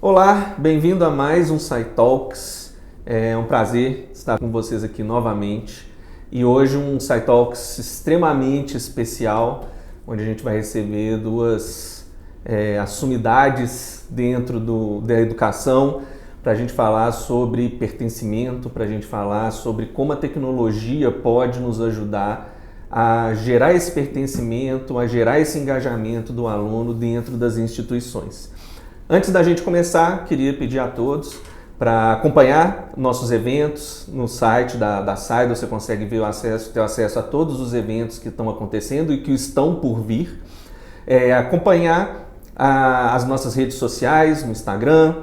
Olá, bem-vindo a mais um SciTalks. É um prazer estar com vocês aqui novamente. E hoje um SciTalks extremamente especial, onde a gente vai receber duas sumidades dentro da educação, para a gente falar sobre pertencimento, para a gente falar sobre como a tecnologia pode nos ajudar a gerar esse pertencimento, a gerar esse engajamento do aluno dentro das instituições. Antes da gente começar, queria pedir a todos para acompanhar nossos eventos no site da SciDo. Você consegue ter acesso a todos os eventos que estão acontecendo e que estão por vir. Acompanhar as nossas redes sociais, no Instagram,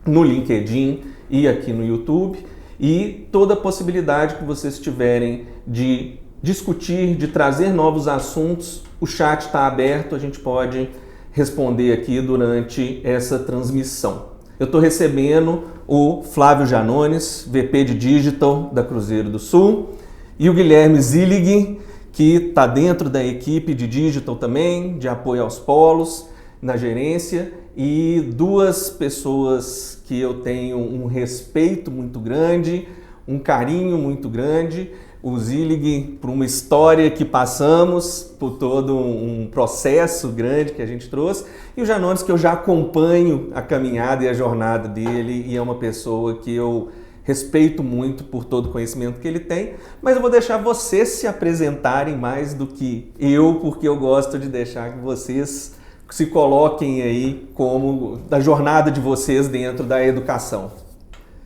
no LinkedIn e aqui no YouTube. E toda a possibilidade que vocês tiverem de discutir, de trazer novos assuntos, o chat está aberto, a gente pode responder aqui durante essa transmissão. Eu estou recebendo o Flávio Janones, VP de Digital da Cruzeiro do Sul, e o Guilherme Zillig, que está dentro da equipe de Digital também, de apoio aos polos, na gerência, e duas pessoas que eu tenho um respeito muito grande, um carinho muito grande. O Zillig, por uma história que passamos, por todo um processo grande que a gente trouxe, e o Janones, que eu já acompanho a caminhada e a jornada dele, e é uma pessoa que eu respeito muito por todo o conhecimento que ele tem, mas eu vou deixar vocês se apresentarem mais do que eu, porque eu gosto de deixar que vocês se coloquem aí como da jornada de vocês dentro da educação.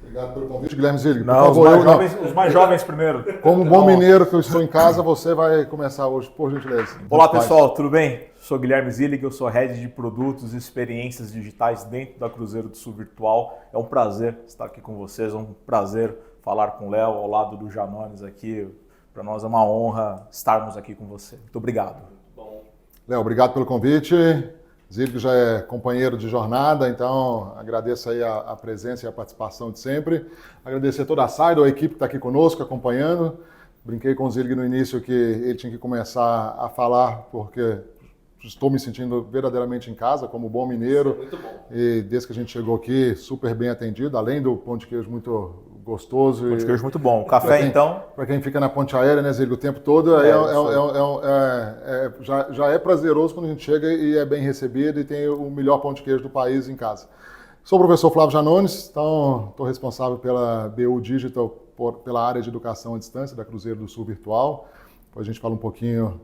Obrigado pelo convite, Guilherme Zillig. Não, os mais jovens primeiro. Como bom mineiro que eu estou em casa, você vai começar hoje, por gentileza. Olá pessoal, tudo bem? Sou Guilherme Zillig, eu sou Head de Produtos e Experiências Digitais dentro da Cruzeiro do Sul Virtual. É um prazer estar aqui com vocês, é um prazer falar com o Léo ao lado do Janones aqui. Para nós é uma honra estarmos aqui com você. Muito obrigado. Léo, obrigado pelo convite. Zillig já é companheiro de jornada, então agradeço aí a presença e a participação de sempre. Agradecer a toda a SciDo, a equipe que está aqui conosco, acompanhando. Brinquei com o Zillig no início que ele tinha que começar a falar, porque estou me sentindo verdadeiramente em casa, como bom mineiro. Muito bom. E desde que a gente chegou aqui, super bem atendido, além do pão de queijo muito gostoso. Pão de queijo muito bom. O café, então? Para quem fica na ponte aérea, né, Zillig, o tempo todo, já é prazeroso quando a gente chega e é bem recebido e tem o melhor pão de queijo do país em casa. Sou o professor Flávio Janones, então estou responsável pela BU Digital, pela área de educação à distância da Cruzeiro do Sul Virtual. Depois a gente fala um pouquinho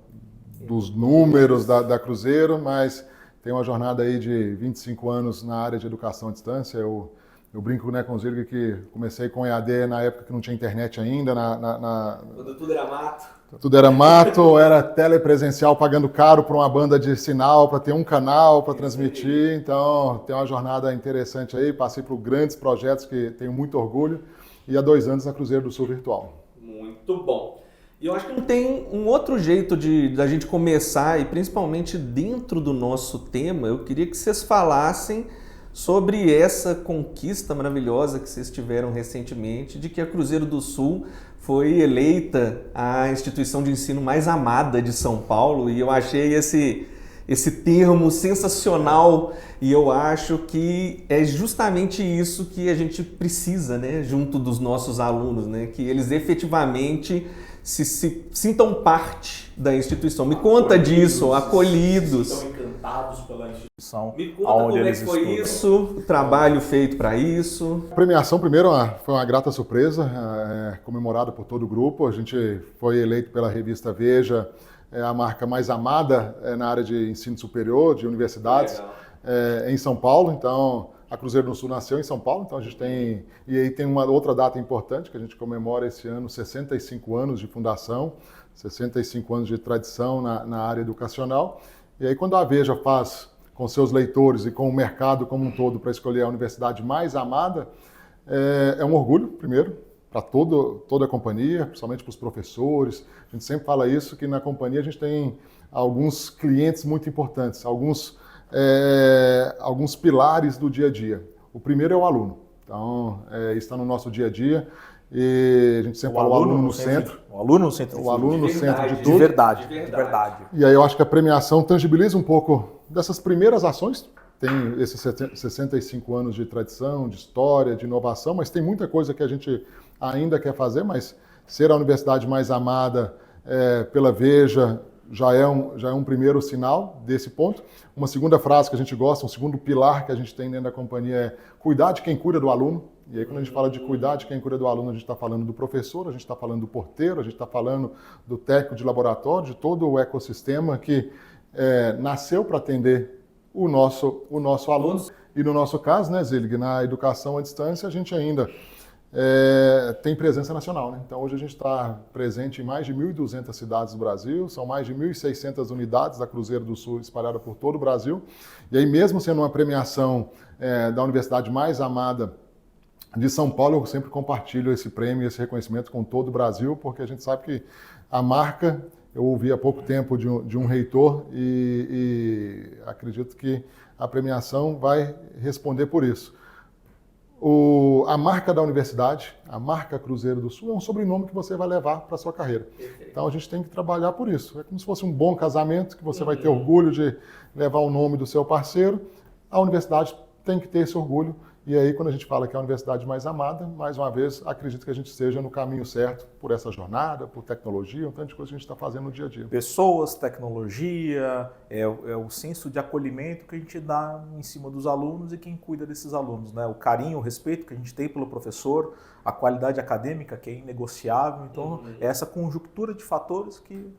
dos números da Cruzeiro, mas tem uma jornada aí de 25 anos na área de educação à distância. Eu brinco, né, com o Zillig que comecei com EAD na época que não tinha internet ainda. Quando tudo era mato. Tudo era mato, era telepresencial, pagando caro para uma banda de sinal, para ter um canal para transmitir. Então, tem uma jornada interessante aí. Passei por grandes projetos que tenho muito orgulho. E há 2 anos na Cruzeiro do Sul Virtual. Muito bom. E eu acho que não tem um outro jeito da gente começar, e principalmente dentro do nosso tema, eu queria que vocês falassem sobre essa conquista maravilhosa que vocês tiveram recentemente, de que a Cruzeiro do Sul foi eleita a instituição de ensino mais amada de São Paulo, e eu achei esse termo sensacional, e eu acho que é justamente isso que a gente precisa, né, junto dos nossos alunos, né, que eles efetivamente se sintam parte da instituição. Me conta disso, acolhidos. Estão encantados pela instituição. Me conta como é que foi isso, o trabalho feito para isso. A premiação, primeiro, foi uma grata surpresa, comemorada por todo o grupo. A gente foi eleito pela revista Veja, a marca mais amada na área de ensino superior, de universidades, em São Paulo. Então, a Cruzeiro do Sul nasceu em São Paulo, então a gente tem... E aí tem uma outra data importante, que a gente comemora esse ano, 65 anos de fundação, 65 anos de tradição na área educacional. E aí quando a Veja faz com seus leitores e com o mercado como um todo para escolher a universidade mais amada, é um orgulho, primeiro, para toda a companhia, principalmente para os professores. A gente sempre fala isso, que na companhia a gente tem alguns clientes muito importantes, alguns pilares do dia a dia. O primeiro é o aluno. Então, está no nosso dia a dia. E a gente sempre fala o aluno no centro. O aluno no centro. O aluno no centro de tudo. De verdade. E aí eu acho que a premiação tangibiliza um pouco dessas primeiras ações tem esses 65 anos de tradição, de história, de inovação, mas tem muita coisa que a gente ainda quer fazer, mas ser a universidade mais amada pela Veja já é um primeiro sinal desse ponto. Uma segunda frase que a gente gosta, um segundo pilar que a gente tem dentro da companhia é cuidar de quem cuida do aluno. E aí, quando a gente fala de cuidar de quem cuida do aluno, a gente está falando do professor, a gente está falando do porteiro, a gente está falando do técnico de laboratório, de todo o ecossistema que nasceu para atender o nosso aluno. E no nosso caso, né, Zilig, na educação à distância, a gente ainda tem presença nacional, né? Então, hoje a gente está presente em mais de 1.200 cidades do Brasil, são mais de 1.600 unidades da Cruzeiro do Sul espalhadas por todo o Brasil. E aí, mesmo sendo uma premiação da universidade mais amada de São Paulo, eu sempre compartilho esse prêmio, esse reconhecimento com todo o Brasil, porque a gente sabe que a marca, eu ouvi há pouco tempo de um reitor e acredito que a premiação vai responder por isso. A marca da universidade, a marca Cruzeiro do Sul, é um sobrenome que você vai levar para a sua carreira. Então a gente tem que trabalhar por isso. É como se fosse um bom casamento, que você vai ter orgulho de levar o nome do seu parceiro. A universidade tem que ter esse orgulho. E aí, quando a gente fala que é a universidade mais amada, mais uma vez, acredito que a gente esteja no caminho certo por essa jornada, por tecnologia, um tanto de coisa que a gente está fazendo no dia a dia. Pessoas, tecnologia, é o senso de acolhimento que a gente dá em cima dos alunos e quem cuida desses alunos, né? O carinho, o respeito que a gente tem pelo professor, a qualidade acadêmica que é inegociável. Então, é essa conjuntura de fatores que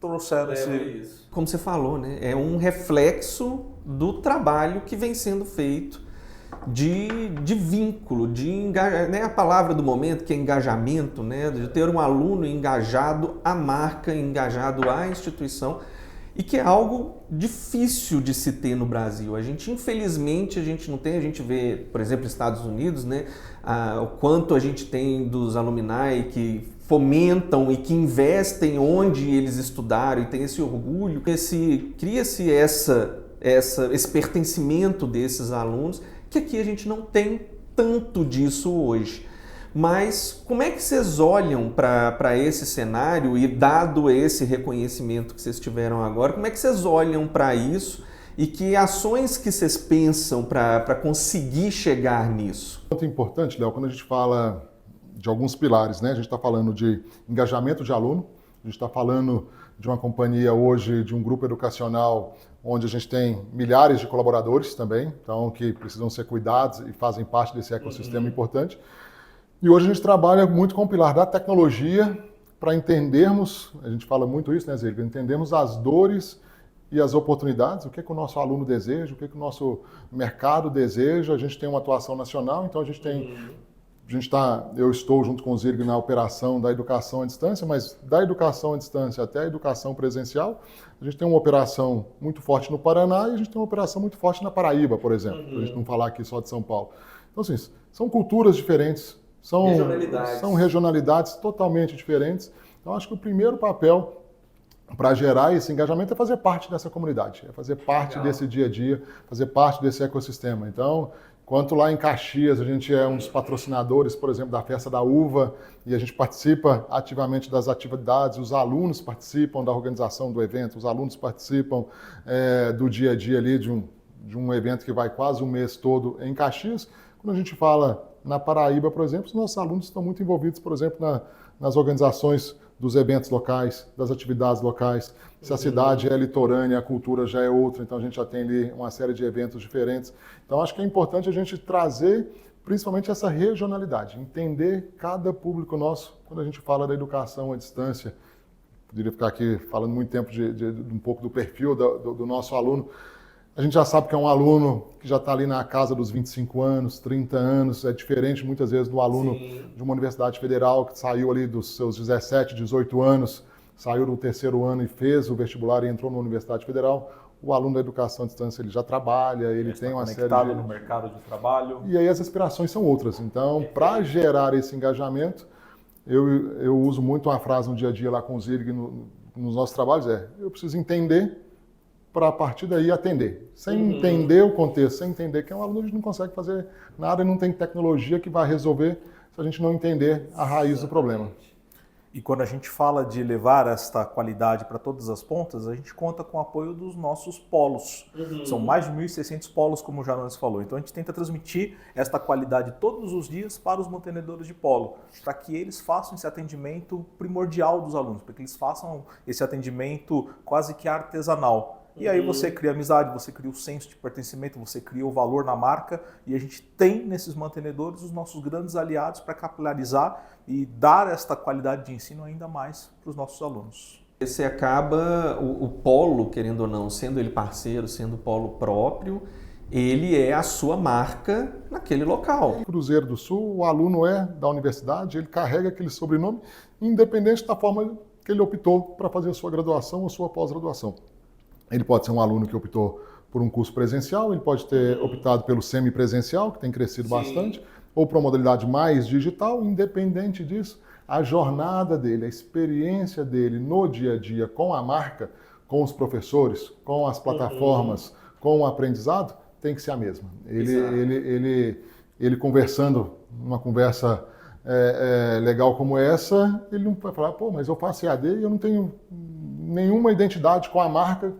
trouxeram esse... Como você falou, né? É um reflexo do trabalho que vem sendo feito de vínculo, né, a palavra do momento que é engajamento, né, de ter um aluno engajado à marca, engajado à instituição, e que é algo difícil de se ter no Brasil. Infelizmente, a gente não tem, a gente vê, por exemplo, Estados Unidos, né, o quanto a gente tem dos alumni que fomentam e que investem onde eles estudaram e tem esse orgulho, cria-se esse pertencimento desses alunos, que aqui a gente não tem tanto disso hoje. Mas como é que vocês olham para esse cenário e dado esse reconhecimento que vocês tiveram agora, como é que vocês olham para isso e que ações que vocês pensam para conseguir chegar nisso? Muito importante, Léo, quando a gente fala de alguns pilares, né? A gente está falando de engajamento de aluno, a gente está falando de uma companhia hoje, de um grupo educacional onde a gente tem milhares de colaboradores também, então que precisam ser cuidados e fazem parte desse ecossistema importante. E hoje a gente trabalha muito com o pilar da tecnologia para entendermos, a gente fala muito isso, né, Zé? Entendermos as dores e as oportunidades, o que o nosso aluno deseja, o que o nosso mercado deseja. A gente tem uma atuação nacional, então eu estou junto com o Zilig na operação da educação à distância, mas da educação à distância até a educação presencial, a gente tem uma operação muito forte no Paraná e a gente tem uma operação muito forte na Paraíba, por exemplo, para a gente não falar aqui só de São Paulo. Então, assim, são culturas diferentes, são regionalidades totalmente diferentes. Então, acho que o primeiro papel para gerar esse engajamento é fazer parte dessa comunidade, é fazer parte desse dia a dia, fazer parte desse ecossistema. Então, enquanto lá em Caxias a gente é um dos patrocinadores, por exemplo, da Festa da Uva, e a gente participa ativamente das atividades, os alunos participam da organização do evento, os alunos participam do dia a dia ali de um evento que vai quase um mês todo em Caxias. Quando a gente fala na Paraíba, por exemplo, os nossos alunos estão muito envolvidos, por exemplo, nas organizações dos eventos locais, das atividades locais. Se a cidade é litorânea, a cultura já é outra, então a gente já tem ali uma série de eventos diferentes. Então acho que é importante a gente trazer principalmente essa regionalidade, entender cada público nosso. Quando a gente fala da educação à distância, poderia ficar aqui falando muito tempo de um pouco do perfil do nosso aluno. A gente já sabe que é um aluno que já está ali na casa dos 25 anos, 30 anos, é diferente muitas vezes do aluno de uma universidade federal que saiu ali dos seus 17, 18 anos, saiu do terceiro ano e fez o vestibular e entrou na Universidade Federal. O aluno da educação à distância, ele já trabalha, ele tem uma série de... no mercado de trabalho. E aí as aspirações são outras. Então, para gerar esse engajamento, eu uso muito uma frase no dia a dia lá com o Zilig nos nossos trabalhos, eu preciso entender para a partir daí atender. Sem entender o contexto, sem entender que é um aluno, a gente não consegue fazer nada e não tem tecnologia que vai resolver se a gente não entender a raiz do problema. E quando a gente fala de levar esta qualidade para todas as pontas, a gente conta com o apoio dos nossos polos. São mais de 1.600 polos, como o Janones falou. Então a gente tenta transmitir esta qualidade todos os dias para os mantenedores de polo, para que eles façam esse atendimento primordial dos alunos, para que eles façam esse atendimento quase que artesanal. E aí você cria amizade, você cria o senso de pertencimento, você cria o valor na marca, e a gente tem nesses mantenedores os nossos grandes aliados para capilarizar e dar esta qualidade de ensino ainda mais para os nossos alunos. Você acaba, o polo, querendo ou não, sendo ele parceiro, sendo polo próprio, ele é a sua marca naquele local. Em Cruzeiro do Sul, o aluno é da universidade, ele carrega aquele sobrenome, independente da forma que ele optou para fazer a sua graduação ou sua pós-graduação. Ele pode ser um aluno que optou por um curso presencial, ele pode ter optado pelo semipresencial, que tem crescido bastante, ou para uma modalidade mais digital. Independente disso, a jornada dele, a experiência dele no dia a dia com a marca, com os professores, com as plataformas, com o aprendizado, tem que ser a mesma. Ele conversando, numa conversa legal como essa, ele não vai falar, pô, mas eu faço EAD e eu não tenho nenhuma identidade com a marca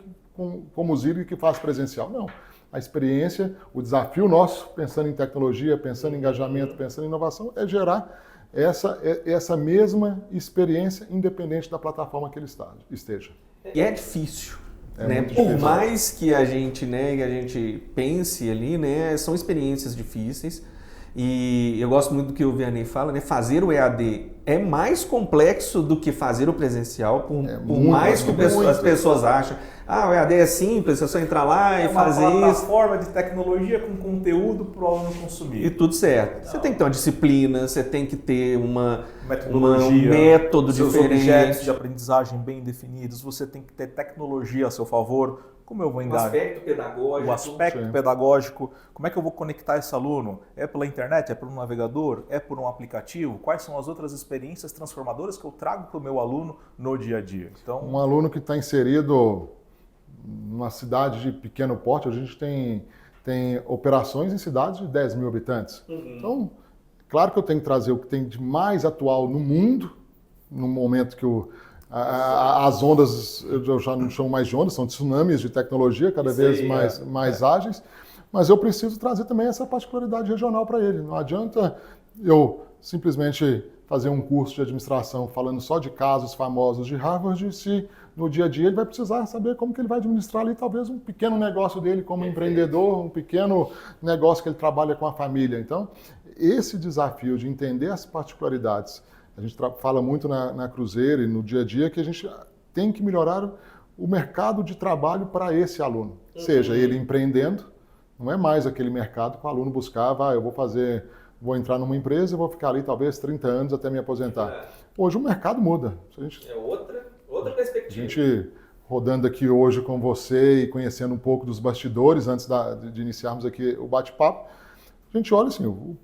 como o Zillig que faz presencial. Não. A experiência, o desafio nosso, pensando em tecnologia, pensando em engajamento, pensando em inovação, é gerar essa mesma experiência independente da plataforma que ele esteja. E é difícil. Né? Por mais que a gente, né, que a gente pense ali, né, são experiências difíceis. E eu gosto muito do que o Vianney fala, né? Fazer o EAD é mais complexo do que fazer o presencial, por mais que as pessoas acham. Ah, o EAD é simples, é só entrar lá e fazer isso. É uma plataforma de tecnologia com conteúdo para o aluno consumir. E tudo certo. Você tem que ter uma disciplina, você tem que ter uma metodologia, um método seus diferente. Objetos de aprendizagem bem definidos, você tem que ter tecnologia a seu favor. Como eu vou engajar? O aspecto pedagógico. Como é que eu vou conectar esse aluno? É pela internet? É por um navegador? É por um aplicativo? Quais são as outras experiências transformadoras que eu trago para o meu aluno no dia a dia? Então, um aluno que está inserido numa cidade de pequeno porte, a gente tem operações em cidades de 10 mil habitantes. Então, claro que eu tenho que trazer o que tem de mais atual no mundo, no momento que as ondas, eu já não chamo mais de ondas, são tsunamis de tecnologia, cada vez mais ágeis, mas eu preciso trazer também essa particularidade regional para ele. Não adianta eu simplesmente fazer um curso de administração falando só de casos famosos de Harvard, se no dia a dia ele vai precisar saber como que ele vai administrar ali talvez um pequeno negócio dele como empreendedor, um pequeno negócio que ele trabalha com a família. Então, esse desafio de entender as particularidades, a gente fala muito na Cruzeiro e no dia a dia que a gente tem que melhorar o mercado de trabalho para esse aluno. Seja ele empreendendo, não é mais aquele mercado que o aluno buscava, eu vou entrar numa empresa e vou ficar ali talvez 30 anos até me aposentar. Hoje o mercado muda. É outra perspectiva. A gente rodando aqui hoje com você e conhecendo um pouco dos bastidores antes de iniciarmos aqui o bate-papo, a gente olha assim,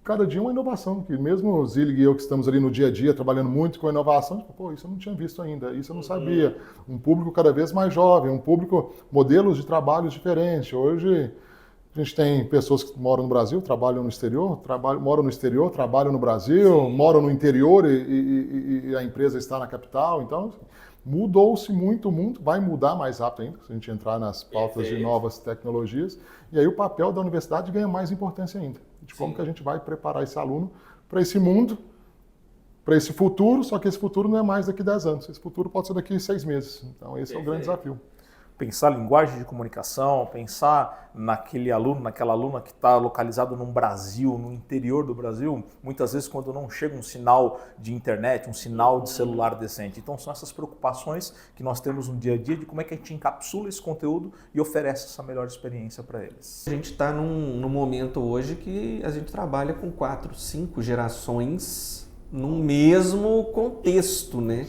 cada dia uma inovação, que mesmo o Zillig e eu que estamos ali no dia a dia trabalhando muito com inovação, pô, isso eu não tinha visto ainda, isso eu não sabia. Um público cada vez mais jovem, um público, modelos de trabalhos diferentes. Hoje a gente tem pessoas que moram no Brasil, trabalham no exterior, moram no exterior, trabalham no Brasil, moram no interior e a empresa está na capital. Então, mudou-se muito o mundo, vai mudar mais rápido ainda, se a gente entrar nas pautas de novas tecnologias. E aí o papel da universidade ganha mais importância ainda, de como que a gente vai preparar esse aluno para esse mundo, para esse futuro, só que esse futuro não é mais daqui a 10 anos, esse futuro pode ser daqui a 6 meses. Então esse é o grande desafio. Pensar linguagem de comunicação, pensar naquele aluno, naquela aluna que está localizado no Brasil, no interior do Brasil, muitas vezes quando não chega um sinal de internet, um sinal de celular decente. Então são essas preocupações que nós temos no dia a dia de como é que a gente encapsula esse conteúdo e oferece essa melhor experiência para eles. A gente está num momento hoje que a gente trabalha com 4, 5 gerações num mesmo contexto, né?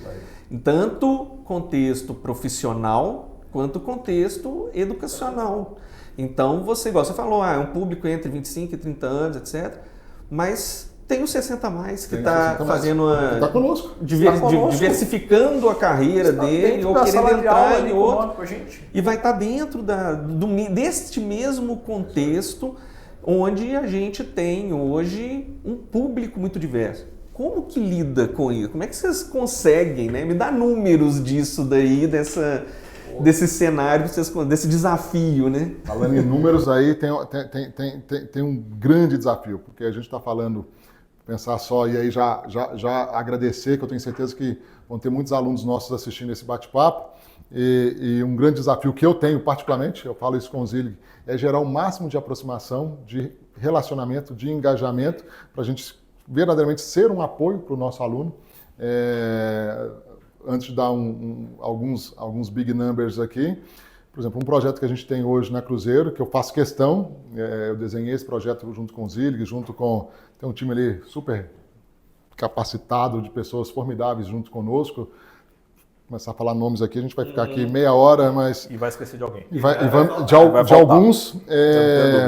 Tanto contexto profissional quanto contexto educacional. Então, você falou, é um público entre 25 e 30 anos, etc. Mas tem os 60 mais que está fazendo Está conosco. Diversificando a carreira dele ou querendo entrar em outro. E vai estar dentro deste mesmo contexto onde a gente tem hoje um público muito diverso. como que lida com isso? Como é que vocês conseguem, né? Me dá números disso daí, desse cenário, desse desafio, né? Falando em números aí, tem um grande desafio, porque a gente está falando, pensar só, e aí já agradecer, que eu tenho certeza que vão ter muitos alunos nossos assistindo esse bate-papo, e um grande desafio que eu tenho particularmente, eu falo isso com o Zillig, é gerar o máximo de aproximação, de relacionamento, de engajamento, para a gente verdadeiramente ser um apoio para o nosso aluno. Antes de dar alguns big numbers aqui, por exemplo, um projeto que a gente tem hoje na Cruzeiro, que eu faço questão, eu desenhei esse projeto junto com o Zillig, tem um time ali super capacitado, de pessoas formidáveis junto conosco. Começar a falar nomes aqui, a gente vai ficar aqui meia hora, mas... E vai esquecer de alguém. De alguns,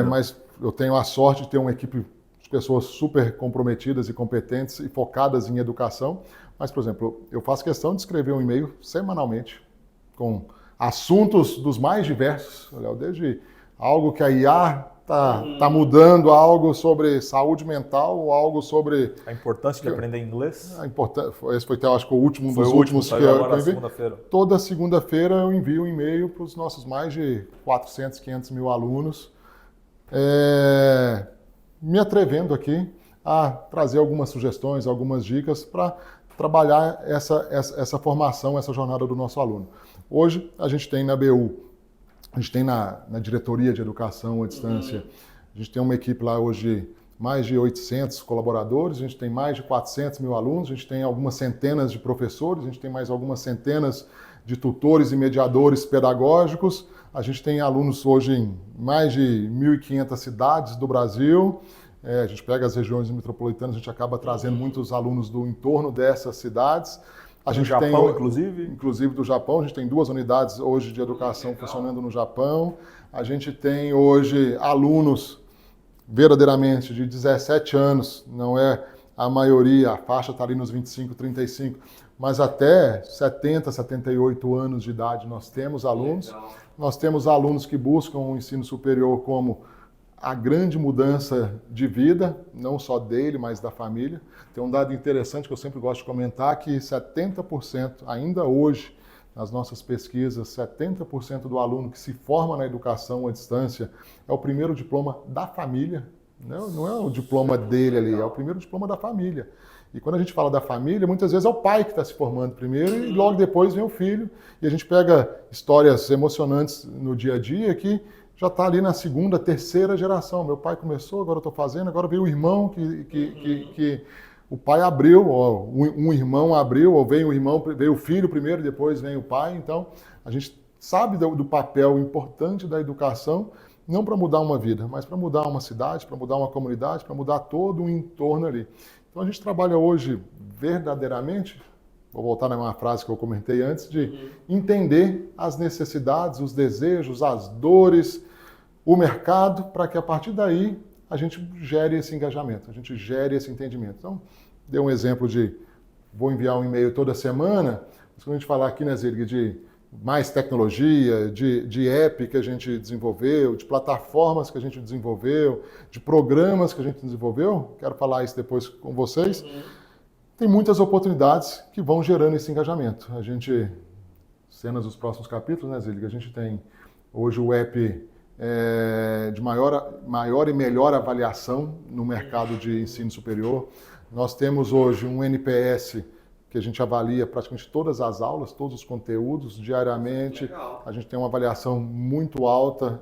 mas eu tenho a sorte de ter uma equipe de pessoas super comprometidas e competentes e focadas em educação. Mas, por exemplo, eu faço questão de escrever um e-mail semanalmente com assuntos dos mais diversos, desde algo que a IA está mudando, algo sobre saúde mental, ou algo sobre... A importância de aprender inglês. Esse foi, acho que, o último dos últimos que eu enviei. Segunda-feira. Toda segunda-feira eu envio um e-mail para os nossos mais de 400, 500 mil alunos, me atrevendo aqui a trazer algumas sugestões, algumas dicas para trabalhar essa formação, essa jornada do nosso aluno. Hoje, a gente tem na BU, a gente tem na diretoria de educação à distância, a gente tem uma equipe lá hoje, mais de 800 colaboradores, a gente tem mais de 400 mil alunos, a gente tem algumas centenas de professores, a gente tem mais algumas centenas de tutores e mediadores pedagógicos, a gente tem alunos hoje em mais de 1.500 cidades do Brasil. A gente pega as regiões metropolitanas, a gente acaba trazendo muitos alunos do entorno dessas cidades. Do Japão, inclusive? Inclusive do Japão. A gente tem 2 unidades hoje de educação funcionando no Japão. A gente tem hoje alunos verdadeiramente de 17 anos, não é a maioria, a faixa está ali nos 25, 35, mas até 70, 78 anos de idade nós temos alunos. Legal. Nós temos alunos que buscam o ensino superior como a grande mudança de vida, não só dele, mas da família. Tem um dado interessante que eu sempre gosto de comentar, que 70%, ainda hoje, nas nossas pesquisas, 70% do aluno que se forma na educação à distância é o primeiro diploma da família, não é o diploma dele ali, é o primeiro diploma da família. E quando a gente fala da família, muitas vezes é o pai que está se formando primeiro e logo depois vem o filho. E a gente pega histórias emocionantes no dia a dia que já está ali na segunda, terceira geração. Meu pai começou, agora eu estou fazendo, agora veio o irmão que o pai abriu, ou um irmão abriu, ou veio o filho primeiro, depois vem o pai. Então, a gente sabe do papel importante da educação, não para mudar uma vida, mas para mudar uma cidade, para mudar uma comunidade, para mudar todo o entorno ali. Então, a gente trabalha hoje verdadeiramente, vou voltar na frase que eu comentei antes, de entender as necessidades, os desejos, as dores, o mercado, para que a partir daí a gente gere esse engajamento, a gente gere esse entendimento. Então, dei um exemplo de, vou enviar um e-mail toda semana, mas quando a gente falar aqui, né, Zillig, de mais tecnologia, de app que a gente desenvolveu, de plataformas que a gente desenvolveu, de programas que a gente desenvolveu, quero falar isso depois com vocês, tem muitas oportunidades que vão gerando esse engajamento. A gente, cenas dos próximos capítulos, né, Zillig, a gente tem hoje o app de maior e melhor avaliação no mercado de ensino superior. Nós temos hoje um NPS que a gente avalia praticamente todas as aulas, todos os conteúdos, diariamente. Legal. A gente tem uma avaliação muito alta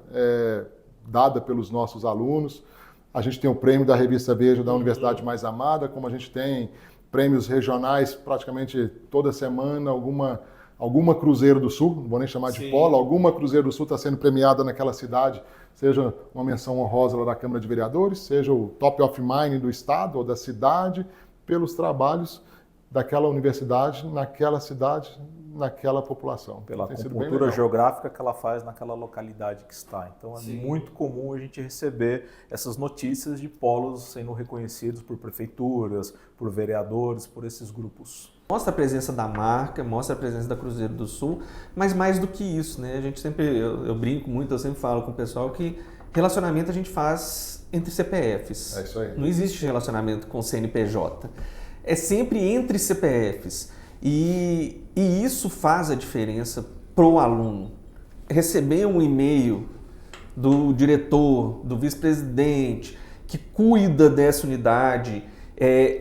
dada pelos nossos alunos. A gente tem o prêmio da revista Veja da Universidade Mais Amada, como a gente tem prêmios regionais praticamente toda semana, alguma Cruzeiro do Sul, não vou nem chamar de polo, alguma Cruzeiro do Sul está sendo premiada naquela cidade, seja uma menção honrosa lá da Câmara de Vereadores, seja o Top of Mind do estado ou da cidade, pelos trabalhos daquela universidade, naquela cidade, naquela população. Pela cultura geográfica que ela faz naquela localidade que está. Então é muito comum a gente receber essas notícias de polos sendo reconhecidos por prefeituras, por vereadores, por esses grupos. Mostra a presença da marca, mostra a presença da Cruzeiro do Sul, mas mais do que isso, né? A gente sempre, eu brinco muito, eu sempre falo com o pessoal que relacionamento a gente faz entre CPFs. É isso aí. Não existe relacionamento com CNPJ. é sempre entre CPFs. E isso faz a diferença para o aluno. Receber um e-mail do diretor, do vice-presidente, que cuida dessa unidade,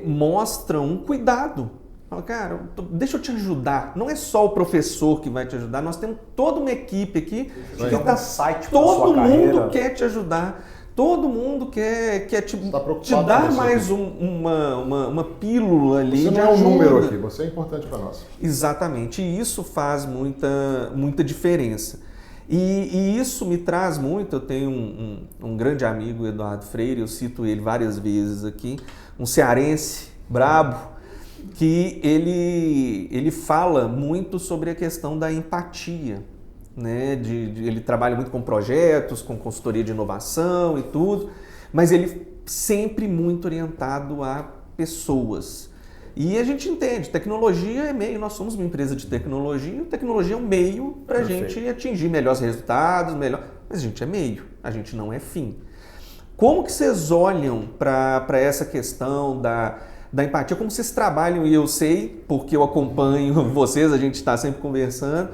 mostra um cuidado. Fala, cara, deixa eu te ajudar. Não é só o professor que vai te ajudar, nós temos toda uma equipe aqui que está site. Todo mundo quer te ajudar. Todo mundo quer te dar mais uma pílula ali. Você não é um número aqui, você é importante para nós. Exatamente, e isso faz muita diferença. E isso me traz muito, eu tenho um grande amigo, Eduardo Freire, eu cito ele várias vezes aqui, um cearense brabo, que ele fala muito sobre a questão da empatia. Né? Ele trabalha muito com projetos, com consultoria de inovação e tudo, mas ele sempre muito orientado a pessoas. E a gente entende, tecnologia é meio, nós somos uma empresa de tecnologia, tecnologia é um meio para a gente atingir melhores resultados, mas a gente é meio, a gente não é fim. Como que vocês olham para essa questão da empatia? Como vocês trabalham? E eu sei, porque eu acompanho vocês, a gente está sempre conversando.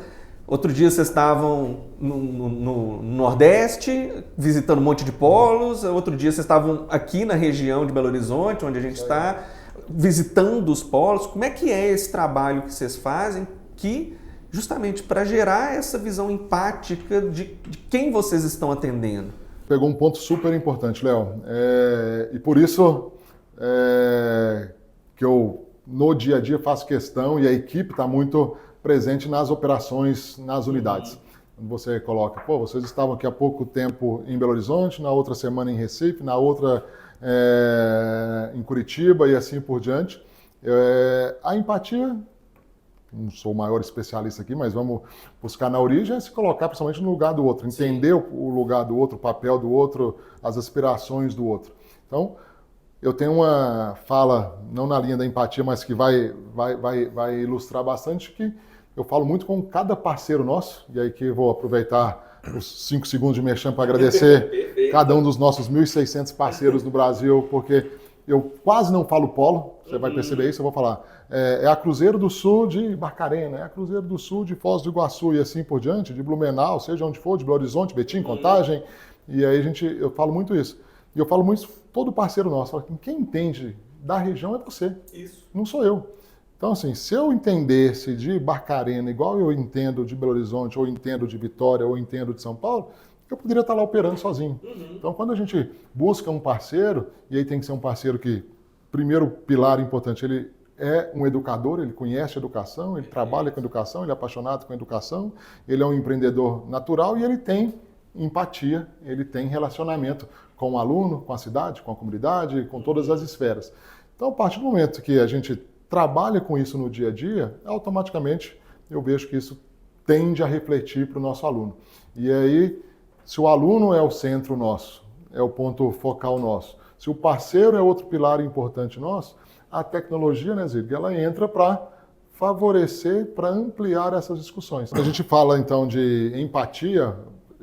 Outro dia vocês estavam no Nordeste, visitando um monte de polos. Outro dia vocês estavam aqui na região de Belo Horizonte, onde a gente está, visitando os polos. Como é que é esse trabalho que vocês fazem, que justamente para gerar essa visão empática de quem vocês estão atendendo? Pegou um ponto super importante, Léo. E por isso que eu, no dia a dia, faço questão, e a equipe está muito presente nas operações, nas unidades. Quando você coloca, vocês estavam aqui há pouco tempo em Belo Horizonte, na outra semana em Recife, na outra em Curitiba e assim por diante. A empatia, não sou o maior especialista aqui, mas vamos buscar na origem, é se colocar principalmente no lugar do outro, entender o lugar do outro, o papel do outro, as aspirações do outro. Então, eu tenho uma fala, não na linha da empatia, mas que vai ilustrar bastante, que eu falo muito com cada parceiro nosso, e aí que eu vou aproveitar os 5 segundos de merchan para agradecer cada um dos nossos 1.600 parceiros do Brasil, porque eu quase não falo polo, você vai perceber isso, eu vou falar. É a Cruzeiro do Sul de Barcarena, é a Cruzeiro do Sul de Foz do Iguaçu e assim por diante, de Blumenau, seja onde for, de Belo Horizonte, Betim, Contagem, e aí eu falo muito isso. E eu falo muito, todo parceiro nosso, fala, quem entende da região é você, não sou eu. Então, assim, se eu entendesse de Barcarena igual eu entendo de Belo Horizonte, ou entendo de Vitória, ou entendo de São Paulo, eu poderia estar lá operando sozinho. Então, quando a gente busca um parceiro, e aí tem que ser um parceiro que, primeiro pilar importante, ele é um educador, ele conhece a educação, ele trabalha com educação, ele é apaixonado com a educação, ele é um empreendedor natural e ele tem empatia, ele tem relacionamento com o aluno, com a cidade, com a comunidade, com todas as esferas. Então, a partir do momento que a gente trabalha com isso no dia a dia, automaticamente eu vejo que isso tende a refletir para o nosso aluno. E aí, se o aluno é o centro nosso, é o ponto focal nosso, se o parceiro é outro pilar importante nosso, a tecnologia, né, Zilg, ela entra para favorecer, para ampliar essas discussões. Quando a gente fala, então, de empatia,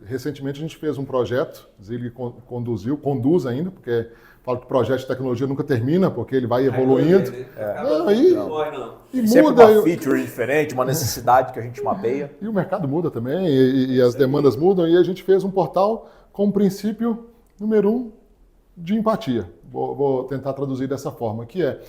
recentemente a gente fez um projeto, Zilg conduz ainda, porque falo que o projeto de tecnologia nunca termina, porque ele vai evoluindo. E sempre muda. Uma feature diferente, uma necessidade que a gente mapeia. E o mercado muda também, e as demandas mudam, e a gente fez um portal com o princípio número 1 de empatia. Vou tentar traduzir dessa forma, que é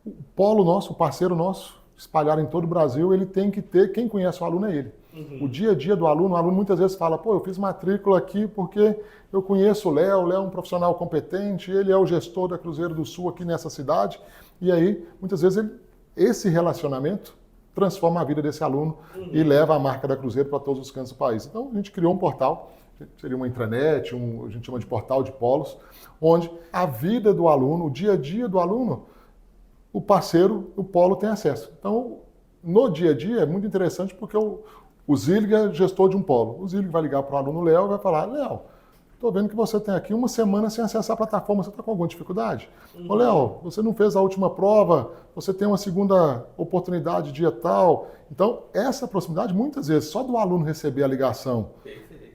o polo nosso, o parceiro nosso, espalhado em todo o Brasil, ele tem que ter, quem conhece o aluno é ele. O dia a dia do aluno, o aluno muitas vezes fala, eu fiz matrícula aqui porque eu conheço o Léo é um profissional competente, ele é o gestor da Cruzeiro do Sul aqui nessa cidade, e aí, muitas vezes, esse relacionamento transforma a vida desse aluno e leva a marca da Cruzeiro para todos os cantos do país. Então, a gente criou um portal, seria uma intranet, a gente chama de portal de polos, onde a vida do aluno, o dia a dia do aluno, o parceiro, o polo tem acesso. Então, no dia a dia, é muito interessante porque o Zilg é gestor de um polo. O Zilg vai ligar para o aluno Léo e vai falar, Léo, estou vendo que você tem aqui uma semana sem acessar a plataforma, você está com alguma dificuldade? Ô Léo, você não fez a última prova, você tem uma segunda oportunidade dia tal. Então, essa proximidade, muitas vezes, só do aluno receber a ligação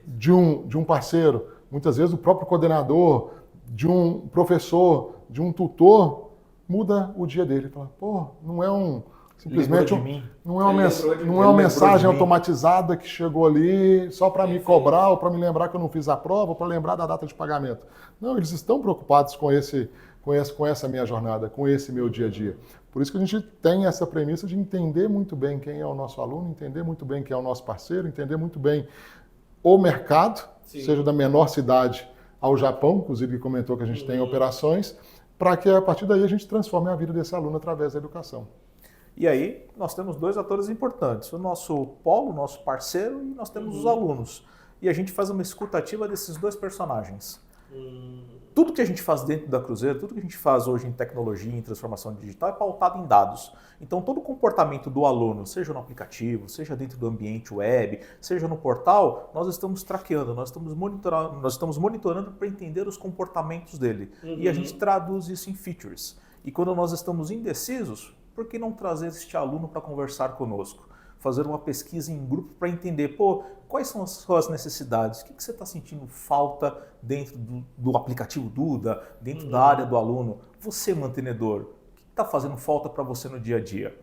de um parceiro, muitas vezes do próprio coordenador, de um professor, de um tutor, muda o dia dele. Fala, pô, não é simplesmente não é uma mensagem automatizada que chegou ali só para me cobrar ou para me lembrar que eu não fiz a prova ou para lembrar da data de pagamento. Não, eles estão preocupados com essa minha jornada, com esse meu dia a dia. Por isso que a gente tem essa premissa de entender muito bem quem é o nosso aluno, entender muito bem quem é o nosso parceiro, entender muito bem o mercado, seja da menor cidade ao Japão, inclusive comentou que a gente tem operações, para que a partir daí a gente transforme a vida desse aluno através da educação. E aí nós temos dois atores importantes, o nosso polo, o nosso parceiro, e nós temos os alunos. E a gente faz uma escutativa desses dois personagens. Tudo que a gente faz dentro da Cruzeiro, tudo que a gente faz hoje em tecnologia, em transformação digital, é pautado em dados. Então, todo o comportamento do aluno, seja no aplicativo, seja dentro do ambiente web, seja no portal, nós estamos traqueando, nós estamos monitorando para entender os comportamentos dele. E a gente traduz isso em features. E quando nós estamos indecisos, por que não trazer este aluno para conversar conosco? Fazer uma pesquisa em grupo para entender, quais são as suas necessidades, o que você está sentindo falta dentro do aplicativo Duda, dentro da área do aluno. Você, mantenedor, o que está fazendo falta para você no dia a dia?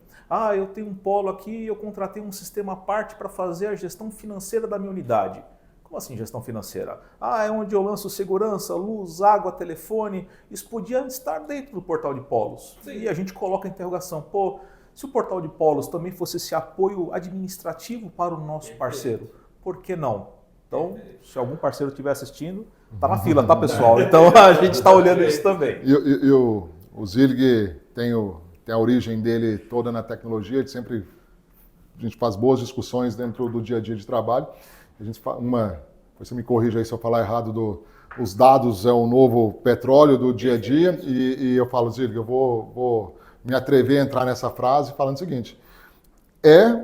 Eu tenho um polo aqui, eu contratei um sistema à parte para fazer a gestão financeira da minha unidade. Como assim gestão financeira? É onde eu lanço segurança, luz, água, telefone. Isso podia estar dentro do portal de polos. Sim. E a gente coloca a interrogação, se o portal de polos também fosse esse apoio administrativo para o nosso parceiro, por que não? Então, se algum parceiro estiver assistindo, está na fila, tá, pessoal? Então, a gente está olhando isso também. E o Zillig tem a origem dele toda na tecnologia, a gente faz boas discussões dentro do dia a dia de trabalho. Você me corrija aí se eu falar errado, os dados é o novo petróleo do dia a dia, e eu falo, Zillig, eu vou me atrever a entrar nessa frase falando o seguinte,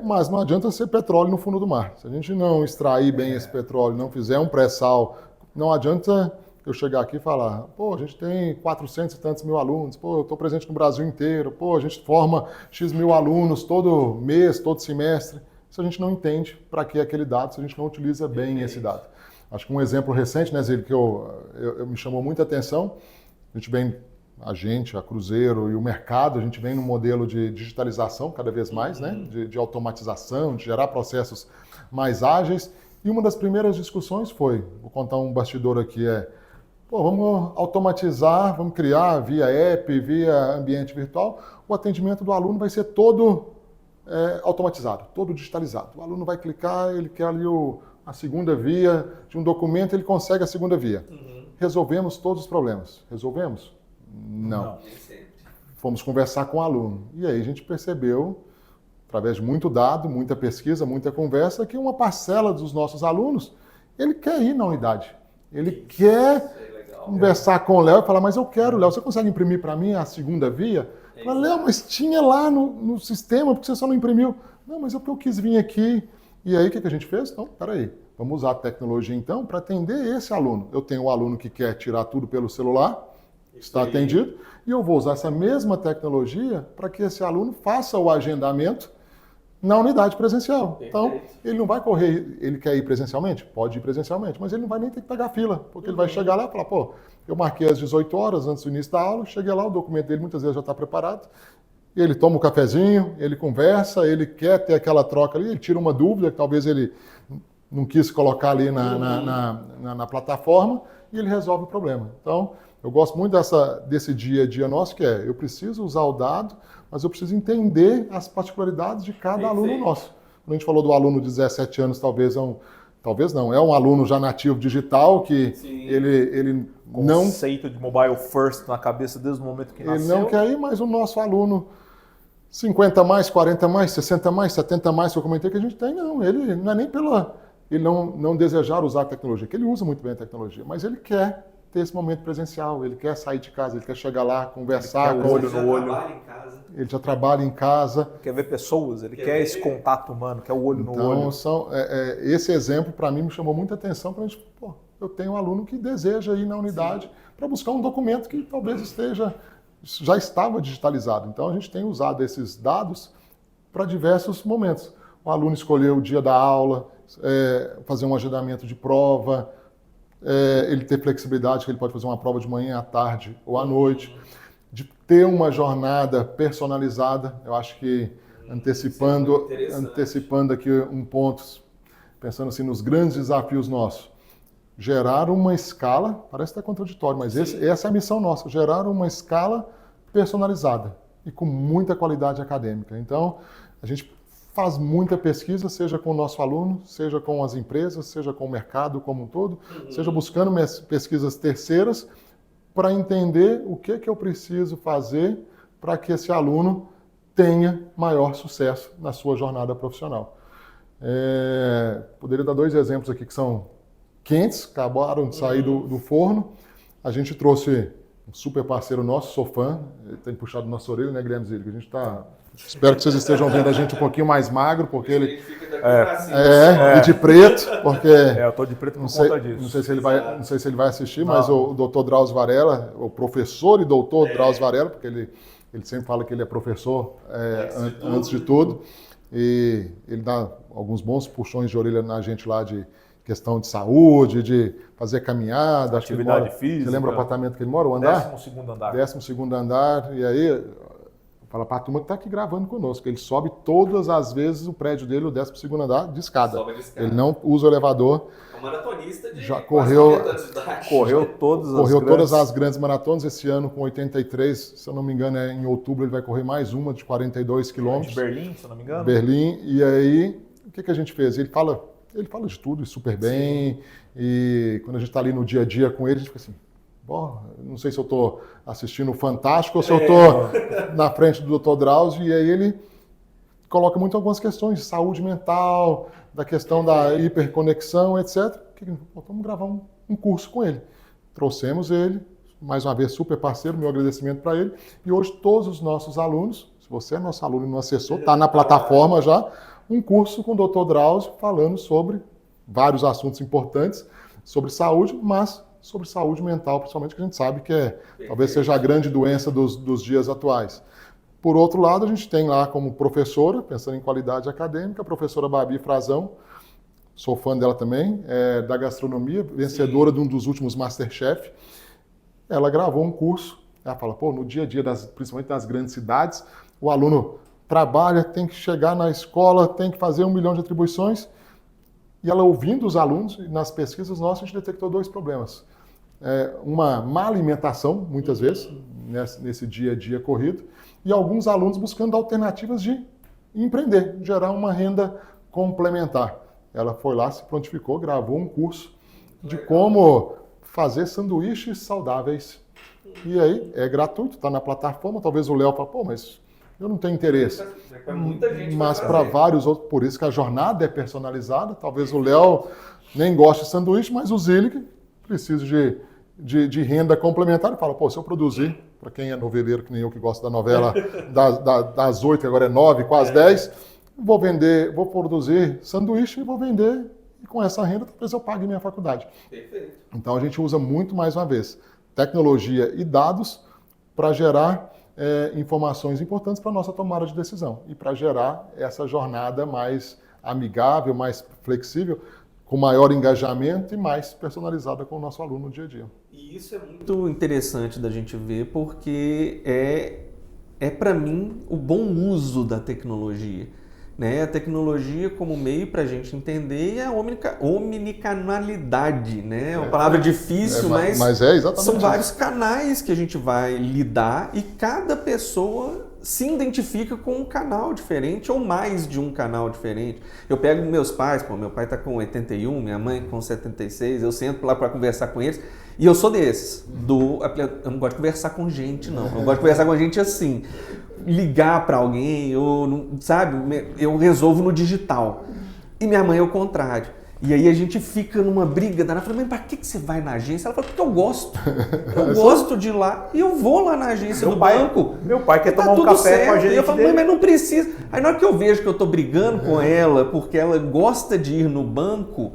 mas não adianta ser petróleo no fundo do mar. Se a gente não extrair bem esse petróleo, não fizer um pré-sal, não adianta eu chegar aqui e falar, a gente tem 400 e tantos mil alunos, eu estou presente no Brasil inteiro, a gente forma X mil alunos todo mês, todo semestre. Se a gente não entende para que é aquele dado, se a gente não utiliza bem esse dado. Acho que um exemplo recente, né, Zillig, que me chamou muita atenção, a Cruzeiro e o mercado, a gente vem num modelo de digitalização cada vez mais, né? De automatização, de gerar processos mais ágeis. E uma das primeiras discussões vou contar um bastidor aqui, vamos automatizar, vamos criar via app, via ambiente virtual, o atendimento do aluno vai ser todo automatizado, todo digitalizado. O aluno vai clicar, ele quer ali a segunda via de um documento, ele consegue a segunda via. Resolvemos todos os problemas. Resolvemos? Não. Fomos conversar com o aluno. E aí a gente percebeu, através de muito dado, muita pesquisa, muita conversa, que uma parcela dos nossos alunos, ele quer ir na unidade. Ele quer conversar com o Léo e falar, mas eu quero, Léo, você consegue imprimir para mim a segunda via? Fala, Léo, mas tinha lá no sistema, porque você só não imprimiu. Não, mas é porque eu quis vir aqui. E aí o que a gente fez? Então, peraí, vamos usar a tecnologia então para atender esse aluno. Eu tenho um aluno que quer tirar tudo pelo celular, está atendido, e eu vou usar essa mesma tecnologia para que esse aluno faça o agendamento na unidade presencial. Então, ele não vai correr, ele quer ir presencialmente? Pode ir presencialmente, mas ele não vai nem ter que pegar fila, porque ele vai chegar lá e falar, eu marquei às 18 horas antes do início da aula, cheguei lá, o documento dele muitas vezes já está preparado, ele toma um cafezinho, ele conversa, ele quer ter aquela troca ali, ele tira uma dúvida que talvez ele não quis colocar ali na plataforma, e ele resolve o problema. Então, eu gosto muito desse dia a dia nosso, que eu preciso usar o dado, mas eu preciso entender as particularidades de cada aluno nosso. Quando a gente falou do aluno de 17 anos, talvez não, é um aluno já nativo digital, que ele não... Conceito de mobile first na cabeça desde o momento que nasceu. Ele não quer ir, mas o nosso aluno 50 mais, 40 mais, 60 mais, 70 mais, que eu comentei que a gente tem, não. Ele não é nem ele não desejar usar a tecnologia, que ele usa muito bem a tecnologia, mas ele quer ter esse momento presencial, ele quer sair de casa, ele quer chegar lá, conversar com olho no olho. Ele já trabalha em casa. Quer ver pessoas, ele quer esse contato humano, quer o olho no olho. Então, esse exemplo para mim me chamou muita atenção, para a gente, eu tenho um aluno que deseja ir na unidade para buscar um documento que talvez já estava digitalizado. Então a gente tem usado esses dados para diversos momentos. O aluno escolheu o dia da aula, fazer um agendamento de prova, ele ter flexibilidade, que ele pode fazer uma prova de manhã, à tarde ou à noite, de ter uma jornada personalizada. Eu acho que antecipando aqui um ponto, pensando assim nos grandes desafios nossos, gerar uma escala, parece até contraditório, mas essa é a missão nossa, gerar uma escala personalizada e com muita qualidade acadêmica. Então, a gente faz muita pesquisa, seja com o nosso aluno, seja com as empresas, seja com o mercado como um todo, seja buscando pesquisas terceiras para entender o que eu preciso fazer para que esse aluno tenha maior sucesso na sua jornada profissional. Poderia dar 2 exemplos aqui que são quentes, acabaram de sair do forno. A gente trouxe um super parceiro nosso, sou fã, ele tem puxado nossa orelha, né, Guilherme Zilli? A gente tá... Espero que vocês estejam vendo a gente um pouquinho mais magro, porque ele... E de preto, porque... eu tô de preto por conta disso. Não sei se ele vai assistir, mas o Dr. Drauzio Varela, o professor e doutor Drauzio Varela, porque ele sempre fala que ele é professor antes de tudo, e ele dá alguns bons puxões de orelha na gente lá de questão de saúde, de fazer caminhada. Atividade física. Você lembra o apartamento que ele mora, o andar? 12º andar. 12º andar, e aí... Fala para a turma que está aqui gravando conosco. Ele sobe todas as vezes o prédio dele, o 12º andar, de escada. Sobe de escada. Ele não usa o elevador. É um maratonista de já correu todas as grandes maratonas. Esse ano, com 83, se eu não me engano, em outubro, ele vai correr mais uma de 42 quilômetros. De Berlim, se eu não me engano. Berlim. E aí, o que a gente fez? Ele fala de tudo e super bem. Sim. E quando a gente está ali no dia a dia com ele, a gente fica assim... Bom, não sei se eu estou assistindo o Fantástico ou se eu estou na frente do Dr. Drauzio, e aí ele coloca muito algumas questões de saúde mental, da questão da hiperconexão, etc. Vamos gravar um curso com ele. Trouxemos ele, mais uma vez super parceiro, meu agradecimento para ele, e hoje todos os nossos alunos, se você é nosso aluno e não acessou, está na plataforma já, um curso com o Dr. Drauzio falando sobre vários assuntos importantes, sobre saúde, mas sobre saúde mental, principalmente, que a gente sabe que talvez seja a grande doença dos dias atuais. Por outro lado, a gente tem lá como professora, pensando em qualidade acadêmica, a professora Babi Frazão, sou fã dela também, da gastronomia, vencedora de um dos últimos Masterchef. Ela gravou um curso, ela fala, no dia a dia, principalmente nas grandes cidades, o aluno trabalha, tem que chegar na escola, tem que fazer 1 milhão de atribuições, e ela ouvindo os alunos, e nas pesquisas nossas, a gente detectou 2 problemas. Uma má alimentação, muitas vezes, nesse dia a dia corrido, e alguns alunos buscando alternativas de empreender, gerar uma renda complementar. Ela foi lá, se prontificou, gravou um curso de como fazer sanduíches saudáveis. E aí, é gratuito, está na plataforma, talvez o Léo fale, mas eu não tenho interesse. Mas para vários outros, por isso que a jornada é personalizada, talvez o Léo nem goste de sanduíche, mas o Zilli precisa de renda complementar e fala, se eu produzir, para quem é noveleiro, que nem eu que gosto da novela das 8, agora é 9, quase 10, vou produzir sanduíche e vou vender, e com essa renda talvez eu pague minha faculdade. Perfeito. Então a gente usa muito, mais uma vez, tecnologia e dados para gerar informações importantes para a nossa tomada de decisão e para gerar essa jornada mais amigável, mais flexível, com maior engajamento e mais personalizada com o nosso aluno no dia a dia. E isso é muito interessante da gente ver, porque é para mim o bom uso da tecnologia. Né? A tecnologia como meio para a gente entender a omnicanalidade, né? É uma palavra difícil, mas exatamente são vários canais que a gente vai lidar e cada pessoa se identifica com um canal diferente ou mais de um canal diferente. Eu pego meus pais, meu pai está com 81, minha mãe com 76, eu sento lá para conversar com eles e eu sou desses. Eu não gosto de conversar com gente, não. Eu gosto de conversar com gente assim. Ligar para alguém, ou, sabe, eu resolvo no digital. E minha mãe é o contrário. E aí a gente fica numa briga danada. Eu falo, mas pra que você vai na agência? Ela fala, porque eu gosto. Eu gosto de ir lá e eu vou lá na agência do banco. Meu pai quer tomar um café com a gente. E eu falo, mas não precisa. Aí na hora que eu vejo que eu tô brigando com ela porque ela gosta de ir no banco,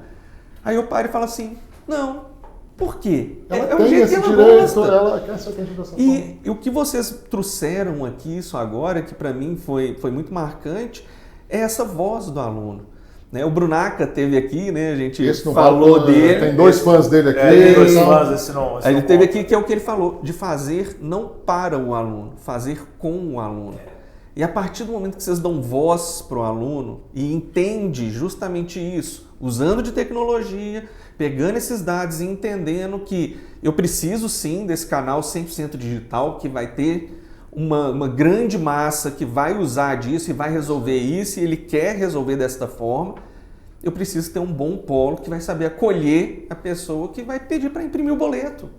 aí eu paro e falo assim, não. Por quê? Ela tem esse direito, ela quer ser atendida dessa forma. E o que vocês trouxeram aqui, isso agora, que para mim foi muito marcante, é essa voz do aluno. né? O Brunaca teve aqui, né? A gente Esse não falou vale, dele. Tem dois fãs dele aqui. Tem dois então- fãs, esse não. Ele teve aqui, que é o que ele falou, de fazer não para o aluno, fazer com o aluno. E a partir do momento que vocês dão voz para o aluno e entende justamente isso, usando de tecnologia, pegando esses dados e entendendo que eu preciso sim desse canal 100% digital, que vai ter uma grande massa que vai usar disso e vai resolver isso, e ele quer resolver desta forma, eu preciso ter um bom polo que vai saber acolher a pessoa que vai pedir para imprimir o boleto,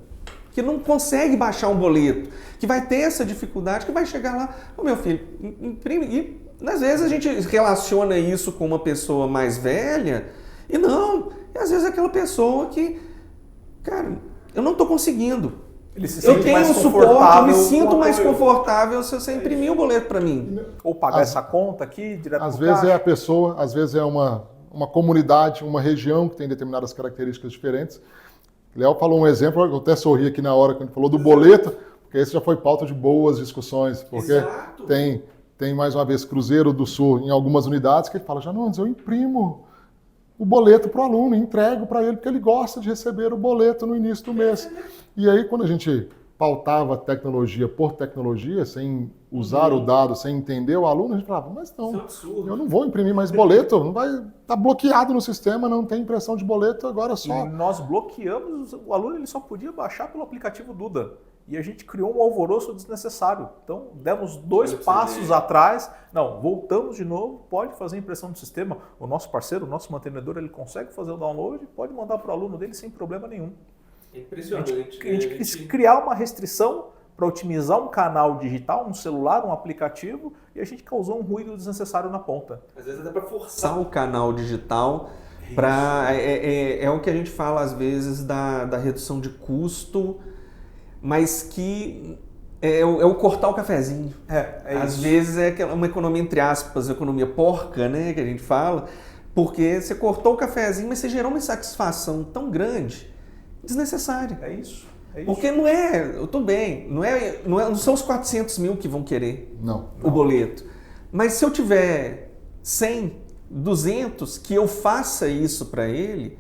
que não consegue baixar um boleto, que vai ter essa dificuldade, que vai chegar lá, ô meu filho, imprime. E às vezes a gente relaciona isso com uma pessoa mais velha, e não, e às vezes é aquela pessoa que, cara, eu não estou conseguindo. Ele se Eu sente tenho mais um suporte, eu me confortável sinto com mais apoio. confortável se você imprimir o boleto para mim. Ou pagar essa conta aqui direto Às no vezes caixa. é a pessoa, às vezes é uma comunidade, uma região que tem determinadas características diferentes. Léo falou um exemplo, eu até sorri aqui na hora quando ele falou do boleto, porque esse já foi pauta de boas discussões, porque Exato. tem mais uma vez Cruzeiro do Sul em algumas unidades que ele fala, Janones, eu imprimo o boleto para o aluno, entrego para ele, porque ele gosta de receber o boleto no início do mês. E aí quando a gente pautava tecnologia por tecnologia, sem usar o dado, sem entender o aluno, a gente falava, mas não, eu não vou imprimir mais boleto, não vai estar bloqueado no sistema, não tem impressão de boleto, agora só. E nós bloqueamos, o aluno ele só podia baixar pelo aplicativo Duda. E a gente criou um alvoroço desnecessário. Então, demos dois passos atrás. Não, voltamos de novo, pode fazer impressão no sistema. O nosso parceiro, o nosso mantenedor, ele consegue fazer o download, pode mandar para o aluno dele sem problema nenhum. Impressionante. A gente quis criar uma restrição para otimizar um canal digital, um celular, um aplicativo, e a gente causou um ruído desnecessário na ponta. Às vezes até para forçar o canal digital, é o que a gente fala às vezes da redução de custo, mas que é o cortar o cafezinho. Às vezes é uma economia, entre aspas, economia porca, né, que a gente fala, porque você cortou o cafezinho, mas você gerou uma insatisfação tão grande, desnecessária. É isso. Porque não é, eu tô bem, não são os 400 mil que vão querer o boleto. Mas se eu tiver 100, 200, que eu faça isso para ele,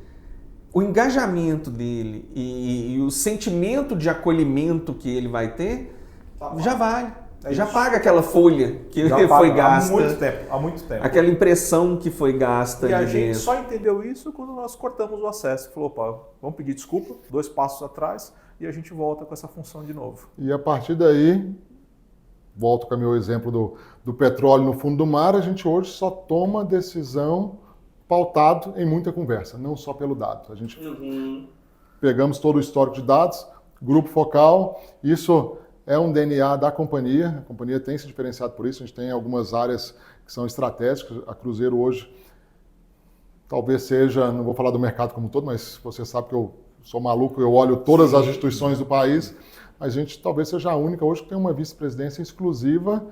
o engajamento dele e o sentimento de acolhimento que ele vai ter, já vale. Já paga aquela folha que foi gasta. Há muito tempo. Aquela impressão que foi gasta. E a ali gente dentro. só entendeu isso quando nós cortamos o acesso. Falou, opa, vamos pedir desculpa, 2 passos atrás, e a gente volta com essa função de novo. E a partir daí, volto com o meu exemplo do petróleo no fundo do mar, a gente hoje só toma decisão pautado em muita conversa, não só pelo dado. A gente pegamos todo o histórico de dados, grupo focal, isso é um DNA da companhia, a companhia tem se diferenciado por isso, a gente tem algumas áreas que são estratégicas, a Cruzeiro hoje talvez seja, não vou falar do mercado como um todo, mas você sabe que eu sou maluco, eu olho todas as instituições do país, mas a gente talvez seja a única hoje que tem uma vice-presidência exclusiva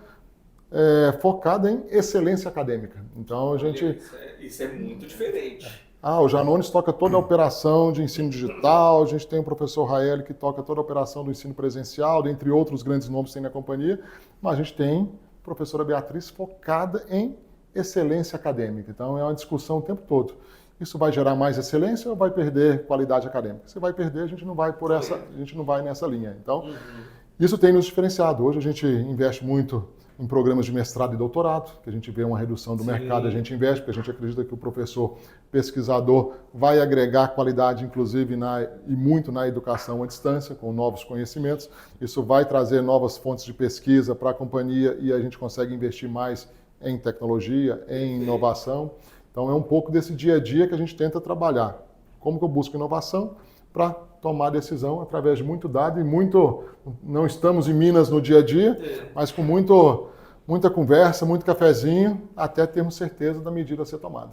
focada em excelência acadêmica. Então a gente... Isso é muito diferente. O Janones toca toda a operação de ensino digital, a gente tem o professor Raeli que toca toda a operação do ensino presencial, dentre outros grandes nomes que tem na companhia, mas a gente tem a professora Beatriz focada em excelência acadêmica. Então é uma discussão o tempo todo. Isso vai gerar mais excelência ou vai perder qualidade acadêmica? Se vai perder, a gente não vai nessa linha. Então, isso tem nos diferenciado. Hoje a gente investe muito em programas de mestrado e doutorado, que a gente vê uma redução do mercado, a gente investe, porque a gente acredita que o professor pesquisador vai agregar qualidade, inclusive, e muito na educação à distância, com novos conhecimentos. Isso vai trazer novas fontes de pesquisa para a companhia e a gente consegue investir mais em tecnologia, em inovação. Então, é um pouco desse dia a dia que a gente tenta trabalhar. Como que eu busco inovação? Para tomar decisão através de muito dado e muito... Não estamos em Minas no dia a dia, mas com muita conversa, muito cafezinho, até termos certeza da medida a ser tomada.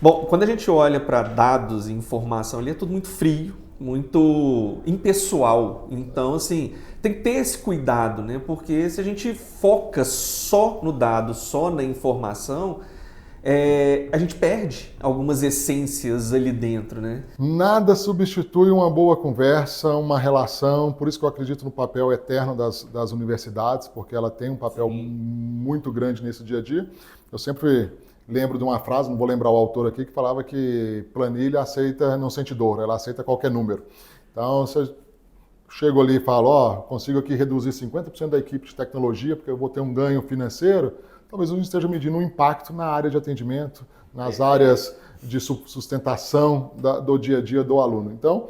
Bom, quando a gente olha para dados e informação ali, é tudo muito frio, muito impessoal. Então, assim, tem que ter esse cuidado, né? Porque se a gente foca só no dado, só na informação... a gente perde algumas essências ali dentro, né? Nada substitui uma boa conversa, uma relação, por isso que eu acredito no papel eterno das universidades, porque ela tem um papel muito grande nesse dia a dia. Eu sempre lembro de uma frase, não vou lembrar o autor aqui, que falava que planilha aceita, não sente dor, ela aceita qualquer número. Então, você chega ali e fala, consigo aqui reduzir 50% da equipe de tecnologia, porque eu vou ter um ganho financeiro, talvez a gente esteja medindo um impacto na área de atendimento, nas áreas de sustentação do dia a dia do aluno. Então,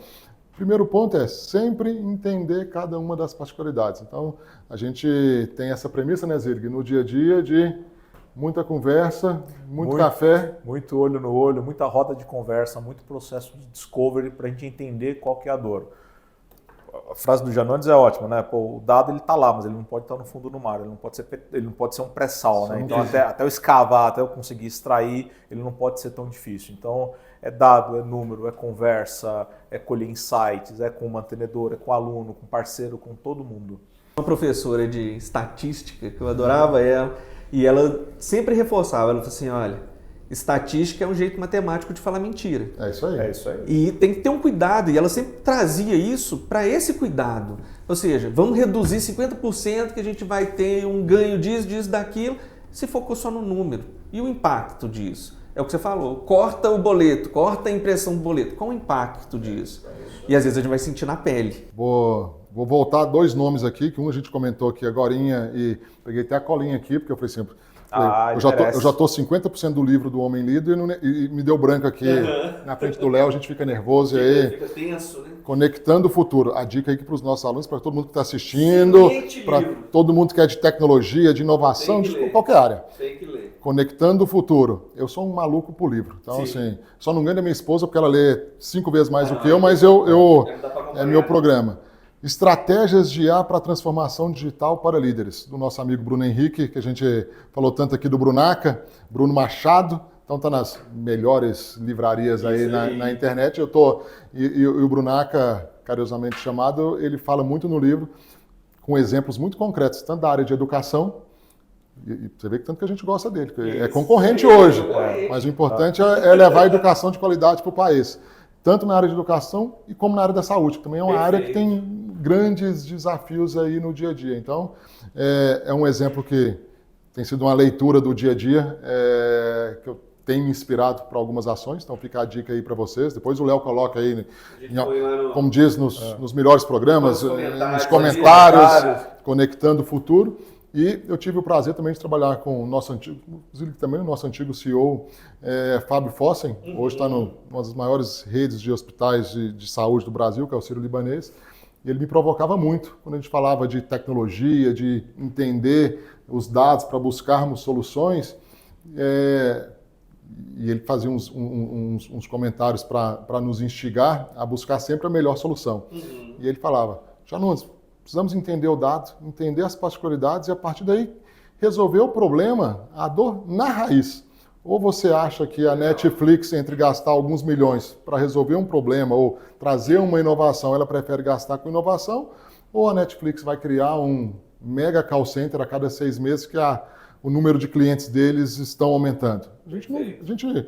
o primeiro ponto é sempre entender cada uma das particularidades. Então, a gente tem essa premissa, né, Zirg, no dia a dia de muita conversa, muito café. Muito olho no olho, muita roda de conversa, muito processo de discovery para a gente entender qual que é a dor. A frase do Janones é ótima, né? Pô, o dado ele está lá, mas ele não pode estar no fundo do mar, ele não pode ser um pré-sal, né? Então até eu escavar, até eu conseguir extrair, ele não pode ser tão difícil. Então é dado, é número, é conversa, é colher insights, é com o mantenedor, é com o aluno, com o parceiro, com todo mundo. Uma professora de estatística, que eu adorava ela, e ela sempre reforçava, ela falou assim, olha, estatística é um jeito matemático de falar mentira. É isso aí. É isso aí. E tem que ter um cuidado, e ela sempre trazia isso para esse cuidado. Ou seja, vamos reduzir 50% que a gente vai ter um ganho disso, daquilo, se focou só no número. E o impacto disso? É o que você falou, corta o boleto, corta a impressão do boleto. Qual o impacto disso? E às vezes a gente vai sentir na pele. Vou voltar 2 nomes aqui, que um a gente comentou aqui agorinha e peguei até a colinha aqui, porque eu falei sempre, eu já estou 50% do livro do Homem Líder e me deu branco aqui na frente do Léo, a gente fica nervoso e aí... Fica tenso, né? Conectando o futuro. A dica aí para os nossos alunos, para todo mundo que está assistindo, para todo mundo que é de tecnologia, de inovação, de qualquer área. Tem que ler. Conectando o futuro. Eu sou um maluco por livro. Então, assim, só não ganho da minha esposa porque ela lê 5 vezes mais do que eu, mas é meu programa. Estratégias de IA para transformação digital para líderes, do nosso amigo Bruno Henrique, que a gente falou tanto aqui do Brunaca, Bruno Machado, então está nas melhores livrarias aí na internet. E o Brunaca, carinhosamente chamado, ele fala muito no livro, com exemplos muito concretos, tanto da área de educação, e você vê que tanto que a gente gosta dele, porque é concorrente hoje, mas o importante é levar a educação de qualidade para o país. Tanto na área de educação e como na área da saúde, que também é uma área que tem grandes desafios aí no dia a dia. Então, é um exemplo que tem sido uma leitura do dia a dia, que eu tenho me inspirado para algumas ações, então fica a dica aí para vocês. Depois o Léo coloca aí, como diz, nos melhores programas, nos comentários, conectando o futuro. E eu tive o prazer também de trabalhar com o nosso antigo CEO, Fábio Fossen, hoje está numa das maiores redes de hospitais de saúde do Brasil, que é o Sírio-Libanês, e ele me provocava muito quando a gente falava de tecnologia, de entender os dados para buscarmos soluções, e ele fazia uns comentários para nos instigar a buscar sempre a melhor solução. E ele falava, Janones, precisamos entender o dado, entender as particularidades e a partir daí resolver o problema, a dor na raiz. Ou você acha que a Netflix, entre gastar alguns milhões para resolver um problema ou trazer uma inovação, ela prefere gastar com inovação, ou a Netflix vai criar um mega call center a cada 6 meses que o número de clientes deles estão aumentando. A gente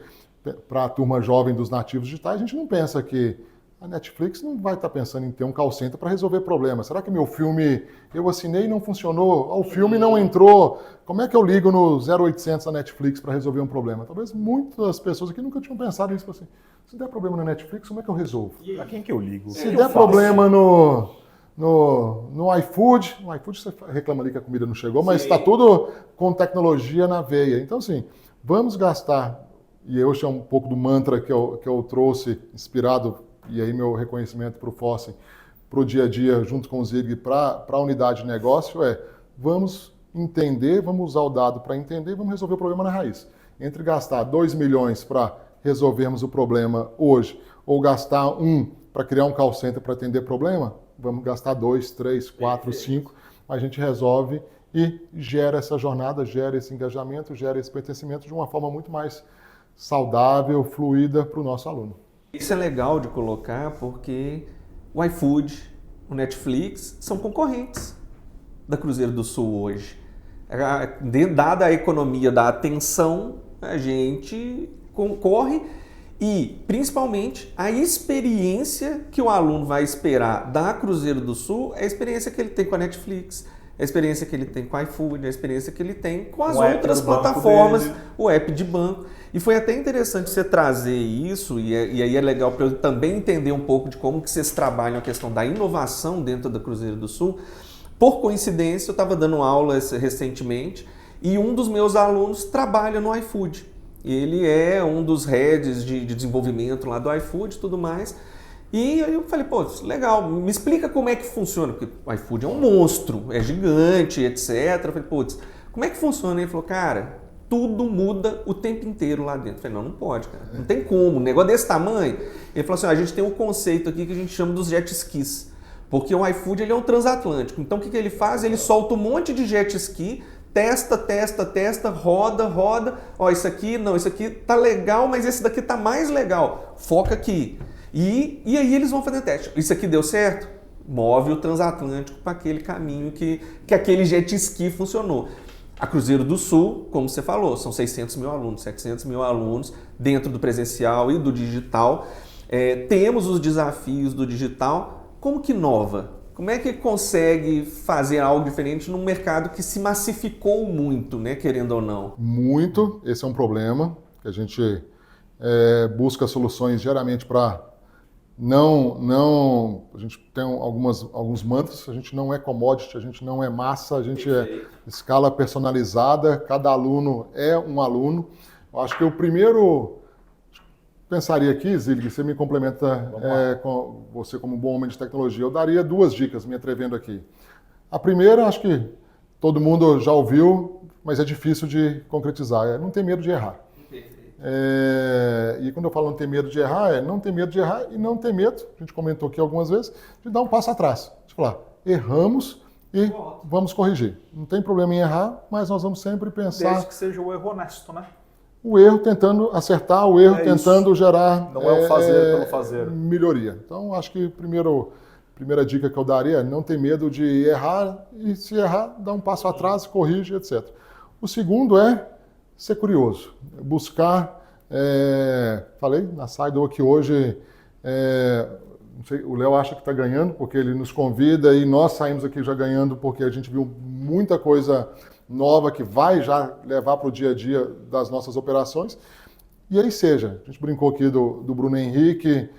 para a turma jovem dos nativos digitais, a gente não pensa que a Netflix não vai estar pensando em ter um call center para resolver problemas. Será que meu filme, eu assinei e não funcionou? O filme não entrou. Como é que eu ligo no 0800 da Netflix para resolver um problema? Talvez muitas pessoas aqui nunca tinham pensado nisso. Assim, se der problema na Netflix, como é que eu resolvo? A quem que eu ligo? Se der problema no iFood, você reclama ali que a comida não chegou, mas está tudo com tecnologia na veia. Então, assim, vamos gastar, e hoje é um pouco do mantra que eu trouxe, inspirado, e aí meu reconhecimento para o Fossen, para o dia a dia, junto com o Zirg, para a unidade de negócio, vamos entender, vamos usar o dado para entender, vamos resolver o problema na raiz. Entre gastar 2 milhões para resolvermos o problema hoje, ou gastar 1 para criar um call center para atender problema, vamos gastar 2, 3, 4, 5, a gente resolve e gera essa jornada, gera esse engajamento, gera esse pertencimento de uma forma muito mais saudável, fluida para o nosso aluno. Isso é legal de colocar porque o iFood, o Netflix são concorrentes da Cruzeiro do Sul hoje. Dada a economia da atenção, a gente concorre e, principalmente, a experiência que o aluno vai esperar da Cruzeiro do Sul é a experiência que ele tem com a Netflix, a experiência que ele tem com o iFood, a experiência que ele tem com as O app outras do banco plataformas, dele. o app de banco. E foi até interessante você trazer isso, e aí é legal para eu também entender um pouco de como que vocês trabalham a questão da inovação dentro da Cruzeiro do Sul. Por coincidência, eu estava dando aulas recentemente e um dos meus alunos trabalha no iFood. Ele é um dos heads de desenvolvimento lá do iFood e tudo mais. E aí eu falei, pô, legal, me explica como é que funciona, porque o iFood é um monstro, é gigante, etc. Eu falei, putz, como é que funciona? Ele falou, cara, tudo muda o tempo inteiro lá dentro. Eu falei, não pode, cara, não tem como, um negócio desse tamanho. Ele falou assim, a gente tem um conceito aqui que a gente chama dos jet skis, porque o iFood ele é um transatlântico. Então o que ele faz? Ele solta um monte de jet ski, testa, roda, ó, isso aqui tá legal, mas esse daqui tá mais legal, foca aqui. E aí eles vão fazer teste. Isso aqui deu certo? Move o transatlântico para aquele caminho que aquele jet ski funcionou. A Cruzeiro do Sul, como você falou, são 600 mil alunos, 700 mil alunos dentro do presencial e do digital. Temos os desafios do digital. Como que inova? Como é que consegue fazer algo diferente num mercado que se massificou muito, né, querendo ou não? Muito, esse é um problema que a gente busca soluções diariamente para a gente tem alguns mantras, a gente não é commodity, a gente não é massa, a gente é escala personalizada, cada aluno é um aluno. Eu acho que o primeiro, pensaria aqui, Zilig, você me complementa com você como bom homem de tecnologia, eu daria 2 dicas, me atrevendo aqui. A primeira, acho que todo mundo já ouviu, mas é difícil de concretizar, não ter medo de errar. E quando eu falo não ter medo de errar, não ter medo de errar e não ter medo, a gente comentou aqui algumas vezes, de dar um passo atrás. De falar, erramos e vamos corrigir. Não tem problema em errar, mas nós vamos sempre pensar... Desde que seja o erro honesto, né? O erro tentando acertar, o erro tentando gerar... Não é o fazer pelo fazer. Melhoria. Então, acho que a primeira dica que eu daria é não ter medo de errar e se errar, dá um passo atrás, corrige, etc. O segundo é ser curioso, buscar, falei na Saidor que hoje, não sei, o Léo acha que está ganhando, porque ele nos convida e nós saímos aqui já ganhando, porque a gente viu muita coisa nova que vai já levar para o dia a dia das nossas operações. E aí a gente brincou aqui do Bruno Henrique,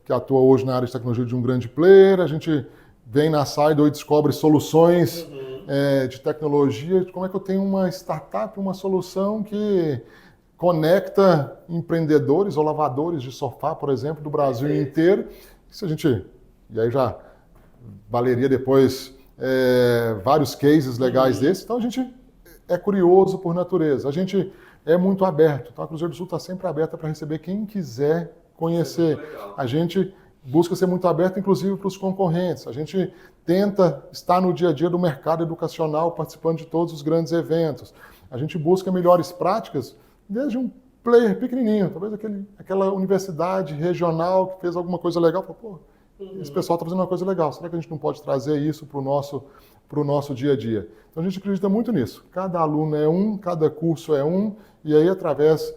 que atua hoje na área de tecnologia de um grande player, a gente vem na Saidor e descobre soluções de tecnologia, de como é que eu tenho uma startup, uma solução que conecta empreendedores ou lavadores de sofá, por exemplo, do Brasil inteiro. E aí já valeria depois vários cases legais desses. Então a gente é curioso por natureza, a gente é muito aberto. Então a Cruzeiro do Sul está sempre aberta para receber quem quiser conhecer. A gente busca ser muito aberto, inclusive, para os concorrentes. A gente tenta estar no dia a dia do mercado educacional, participando de todos os grandes eventos. A gente busca melhores práticas desde um player pequenininho, talvez aquela universidade regional que fez alguma coisa legal. Pô, esse pessoal está fazendo uma coisa legal, será que a gente não pode trazer isso para o nosso dia a dia? Então a gente acredita muito nisso. Cada aluno é um, cada curso é um, e aí através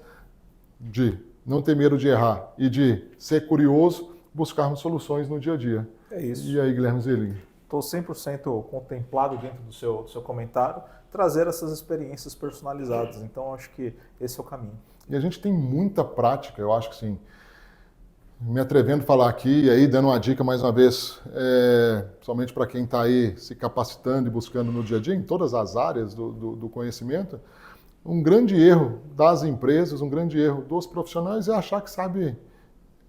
de não ter medo de errar e de ser curioso, buscarmos soluções no dia a dia. É isso. E aí, Guilherme Zilig? Estou 100% contemplado dentro do seu comentário, trazer essas experiências personalizadas. Então, acho que esse é o caminho. E a gente tem muita prática, eu acho que sim. Me atrevendo a falar aqui, e aí dando uma dica mais uma vez, somente para quem está aí se capacitando e buscando no dia a dia, em todas as áreas do conhecimento, um grande erro das empresas, um grande erro dos profissionais é achar que sabe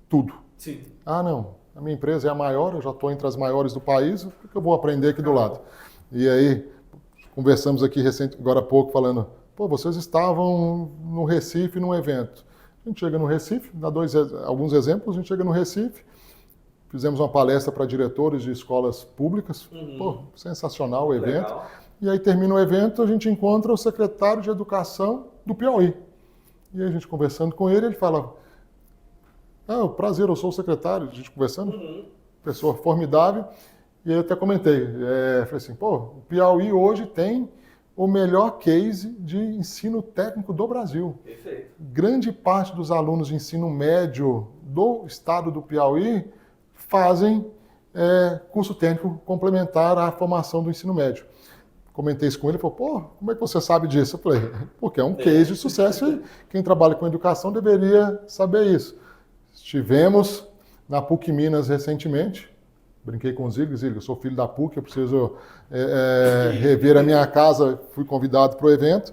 tudo. Sim. Ah, não, a minha empresa é a maior, eu já estou entre as maiores do país, o que eu vou aprender aqui do lado? E aí, conversamos aqui agora há pouco, falando, pô, vocês estavam no Recife num evento. A gente chega no Recife, dá alguns exemplos, a gente chega no Recife, fizemos uma palestra para diretores de escolas públicas, pô, sensacional o evento. Legal. E aí termina o evento, a gente encontra o secretário de Educação do Piauí. E aí a gente conversando com ele, ele fala, prazer, eu sou o secretário, a gente conversando, pessoa formidável. E aí eu até comentei, falei assim, pô, o Piauí hoje tem o melhor case de ensino técnico do Brasil. Perfeito. Grande parte dos alunos de ensino médio do estado do Piauí fazem curso técnico complementar à formação do ensino médio. Comentei isso com ele, ele falou, pô, como é que você sabe disso? Eu falei, porque é um case de sucesso e quem trabalha com educação deveria saber isso. Estivemos na PUC Minas recentemente, brinquei com o Zílio, eu sou filho da PUC, eu preciso rever a minha casa, fui convidado para o evento,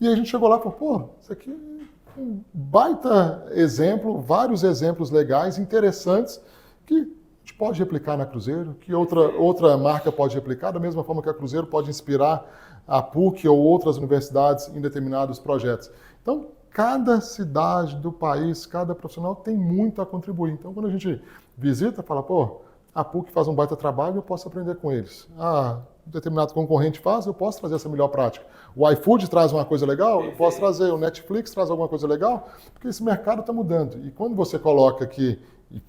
e a gente chegou lá e falou, pô, isso aqui é um baita exemplo, vários exemplos legais, interessantes, que a gente pode replicar na Cruzeiro, que outra marca pode replicar, da mesma forma que a Cruzeiro pode inspirar a PUC ou outras universidades em determinados projetos. Então, cada cidade do país, cada profissional tem muito a contribuir. Então, quando a gente visita, fala, pô, a PUC faz um baita trabalho, eu posso aprender com eles. Um determinado concorrente faz, eu posso trazer essa melhor prática. O iFood traz uma coisa legal, eu posso trazer. O Netflix traz alguma coisa legal, porque esse mercado está mudando. E quando você coloca aqui,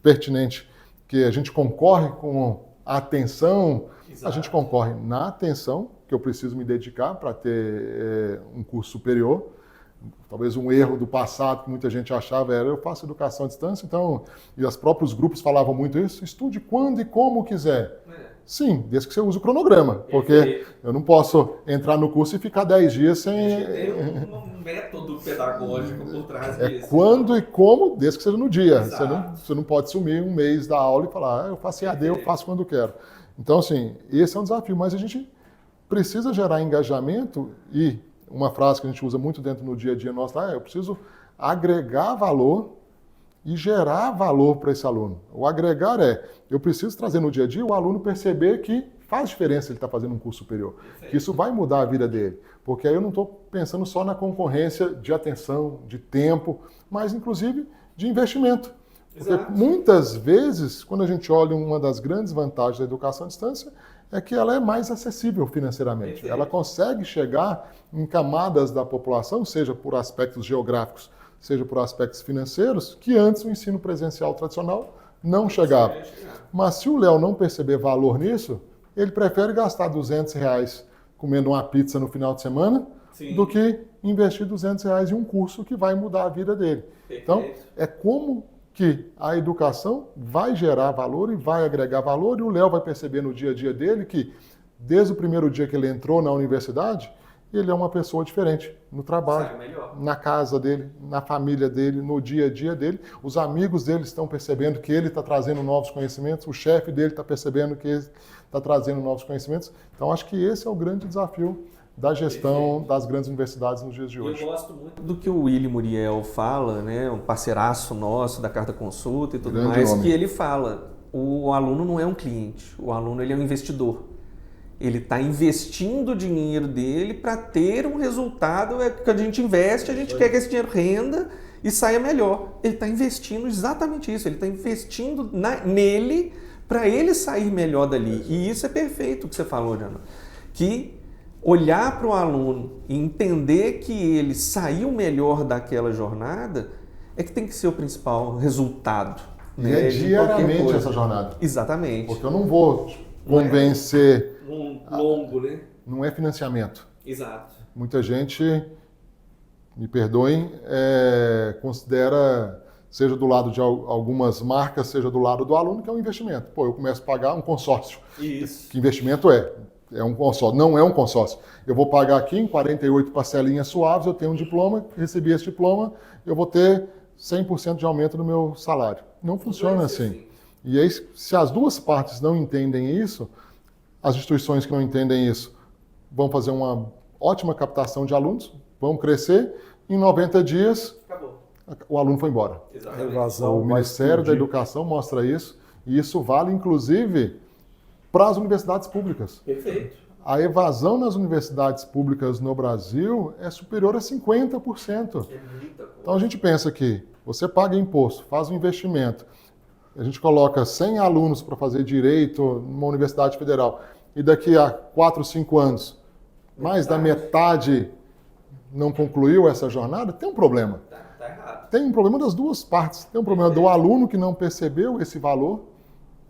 pertinente, que a gente concorre com a atenção, a gente concorre na atenção, que eu preciso me dedicar para ter um curso superior. Talvez um erro do passado que muita gente achava era eu faço educação à distância, então, e os próprios grupos falavam muito isso, estude quando e como quiser. Sim, desde que você use o cronograma, porque eu não posso entrar no curso e ficar 10 dias sem... Tem um método pedagógico por trás disso. Quando e como, desde que seja no dia. Você não pode sumir um mês da aula e falar, eu faço EAD, eu faço quando quero. Então, assim, esse é um desafio, mas a gente precisa gerar engajamento e uma frase que a gente usa muito dentro do dia a dia nosso lá, eu preciso agregar valor e gerar valor para esse aluno. O agregar eu preciso trazer no dia a dia o aluno perceber que faz diferença ele estar fazendo um curso superior, que isso vai mudar a vida dele, porque aí eu não estou pensando só na concorrência de atenção, de tempo, mas inclusive de investimento. Porque muitas vezes, quando a gente olha uma das grandes vantagens da educação à distância, é que ela é mais acessível financeiramente. Ela consegue chegar em camadas da população, seja por aspectos geográficos, seja por aspectos financeiros, que antes o ensino presencial tradicional não chegava. Mas se o Léo não perceber valor nisso, ele prefere gastar R$200 comendo uma pizza no final de semana do que investir R$200 em um curso que vai mudar a vida dele. Então, é como que a educação vai gerar valor e vai agregar valor, e o Léo vai perceber no dia a dia dele que, desde o primeiro dia que ele entrou na universidade, ele é uma pessoa diferente no trabalho, na casa dele, na família dele, no dia a dia dele. Os amigos dele estão percebendo que ele está trazendo novos conhecimentos, o chefe dele está percebendo que ele está trazendo novos conhecimentos. Então, acho que esse é o grande desafio da gestão das grandes universidades nos dias de hoje. Eu gosto muito do que o Willy Muriel fala, né, um parceiraço nosso da Carta Consulta e tudo grande mais, homem. Que ele fala, o aluno não é um cliente, o aluno ele é um investidor. Ele está investindo o dinheiro dele para ter um resultado, que a gente investe, a gente quer que esse dinheiro renda e saia melhor. Ele está investindo exatamente isso, ele está investindo nele para ele sair melhor dali. E isso é perfeito o que você falou, Jana. Que olhar para o aluno e entender que ele saiu melhor daquela jornada é que tem que ser o principal resultado. E é diariamente essa jornada. Exatamente. Porque eu não vou convencer... longo, né? Não é financiamento. Exato. Muita gente, me perdoem, considera, seja do lado de algumas marcas, seja do lado do aluno, que é um investimento. Pô, eu começo a pagar um consórcio. Isso. Que investimento é? É um consórcio. Não é um consórcio. Eu vou pagar aqui em 48 parcelinhas suaves, eu tenho um diploma, recebi esse diploma, eu vou ter 100% de aumento no meu salário. Não funciona assim. E aí, se as duas partes não entendem isso, as instituições que não entendem isso vão fazer uma ótima captação de alunos, vão crescer, em 90 dias, acabou. O aluno foi embora. O Ministério da Educação mostra isso, e isso vale, inclusive, para as universidades públicas. Perfeito. A evasão nas universidades públicas no Brasil é superior a 50%. É muita coisa. Então a gente pensa que você paga imposto, faz um investimento, a gente coloca 100 alunos para fazer direito numa universidade federal, e daqui a 4, 5 anos, mais da metade não concluiu essa jornada, tem um problema. Tá errado. Tem um problema das duas partes. Tem um problema do aluno que não percebeu esse valor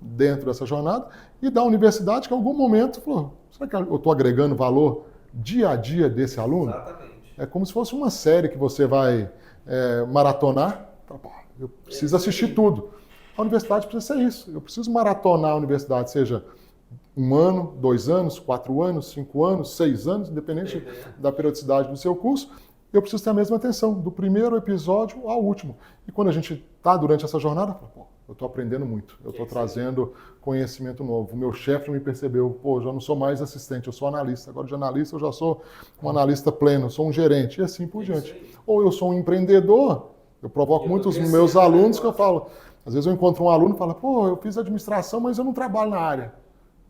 dentro dessa jornada, e da universidade que em algum momento falou, será que eu estou agregando valor dia a dia desse aluno? Exatamente. É como se fosse uma série que você vai maratonar. Eu preciso assistir tudo. A universidade precisa ser isso. Eu preciso maratonar a universidade, seja 1 ano, 2 anos, 4 anos, 5 anos, 6 anos, independente da periodicidade do seu curso. Eu preciso ter a mesma atenção, do primeiro episódio ao último. E quando a gente está durante essa jornada, eu estou aprendendo muito, eu estou trazendo conhecimento novo. O meu chefe me percebeu, eu já não sou mais assistente, eu sou analista. Agora de analista eu já sou um analista pleno, eu sou um gerente, e assim por diante. Ou eu sou um empreendedor, eu provoco muito os meus alunos que eu falo, às vezes eu encontro um aluno e falo, eu fiz administração, mas eu não trabalho na área.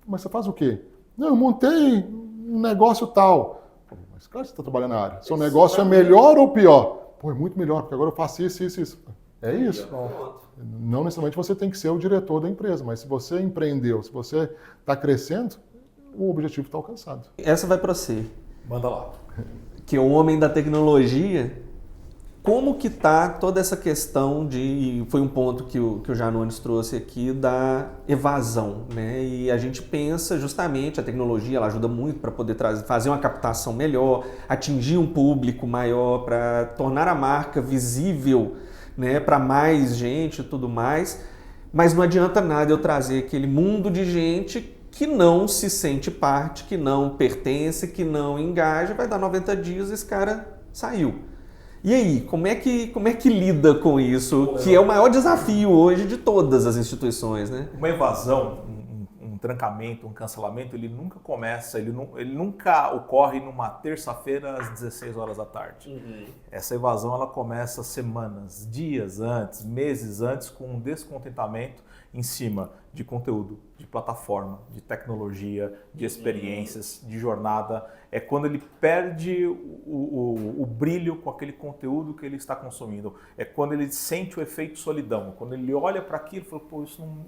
Mas você faz o quê? Não, eu montei um negócio tal. Mas claro que você está trabalhando na área. Seu negócio é melhor ou pior? É muito melhor, porque agora eu faço isso, isso, isso. É isso. Não necessariamente você tem que ser o diretor da empresa, mas se você empreendeu, se você está crescendo, o objetivo está alcançado. Essa vai para você. Manda lá. Que é o homem da tecnologia. Como que está toda essa questão de... Foi um ponto que o Janones trouxe aqui da evasão, né? E a gente pensa justamente, a tecnologia ela ajuda muito para poder fazer uma captação melhor, atingir um público maior, para tornar a marca visível, né, para mais gente e tudo mais. Mas não adianta nada eu trazer aquele mundo de gente que não se sente parte, que não pertence, que não engaja, vai dar 90 dias e esse cara saiu. E aí, como é que lida com isso, que é o maior desafio hoje de todas as instituições, né? Uma evasão, um trancamento, um cancelamento, ele nunca começa, ele nunca ocorre numa terça-feira às 16 horas da tarde. Essa evasão ela começa semanas, dias antes, meses antes, com um descontentamento em cima de conteúdo, de plataforma, de tecnologia, de experiências, de jornada. É quando ele perde o brilho com aquele conteúdo que ele está consumindo. É quando ele sente o efeito solidão. Quando ele olha para aquilo e fala,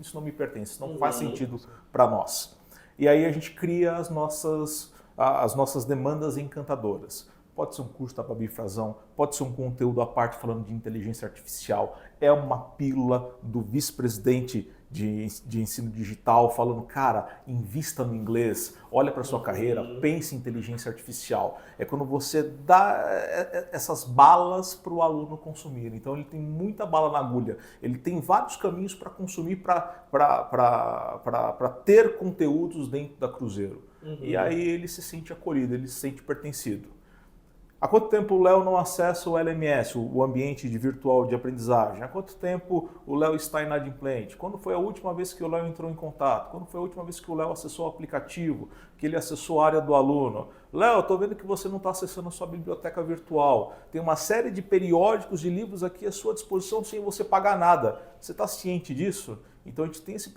isso não me pertence, isso não faz sentido para nós. E aí a gente cria as nossas demandas encantadoras. Pode ser um curso da Babi Frazão, pode ser um conteúdo à parte falando de inteligência artificial, é uma pílula do vice-presidente de ensino digital falando, cara, invista no inglês, olha para sua carreira, pense em inteligência artificial. É quando você dá essas balas para o aluno consumir. Então ele tem muita bala na agulha, ele tem vários caminhos para consumir, para ter conteúdos dentro da Cruzeiro. E aí ele se sente acolhido, ele se sente pertencido. Há quanto tempo o Léo não acessa o LMS, o ambiente virtual de aprendizagem? Há quanto tempo o Léo está inadimplente? Quando foi a última vez que o Léo entrou em contato? Quando foi a última vez que o Léo acessou o aplicativo? Que ele acessou a área do aluno? Léo, estou vendo que você não está acessando a sua biblioteca virtual. Tem uma série de periódicos, de livros aqui à sua disposição sem você pagar nada. Você está ciente disso? Então a gente tem esse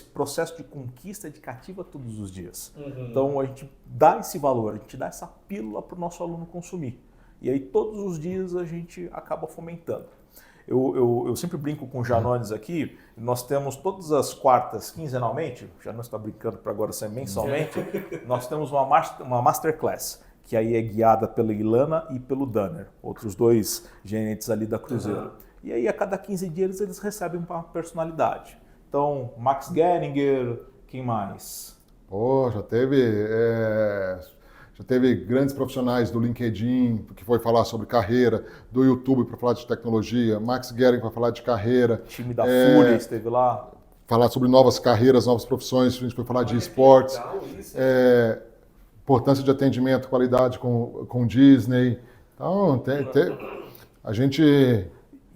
processo de conquista de cativa todos os dias. Então a gente dá esse valor, a gente dá essa pílula para o nosso aluno consumir. E aí todos os dias a gente acaba fomentando. Eu sempre brinco com o Janones aqui, nós temos todas as quartas, quinzenalmente, o Janones está brincando para agora ser mensalmente, nós temos uma masterclass, que aí é guiada pela Ilana e pelo Danner, outros dois gerentes ali da Cruzeiro. E aí a cada 15 dias eles recebem uma personalidade. Então, Max Geringer, quem mais? Já teve grandes profissionais do LinkedIn, que foi falar sobre carreira, do YouTube para falar de tecnologia, Max Geringer para falar de carreira. O time da Fúria esteve lá. Falar sobre novas carreiras, novas profissões, a gente foi falar de esportes. Importância de atendimento, qualidade com Disney. Então, a gente...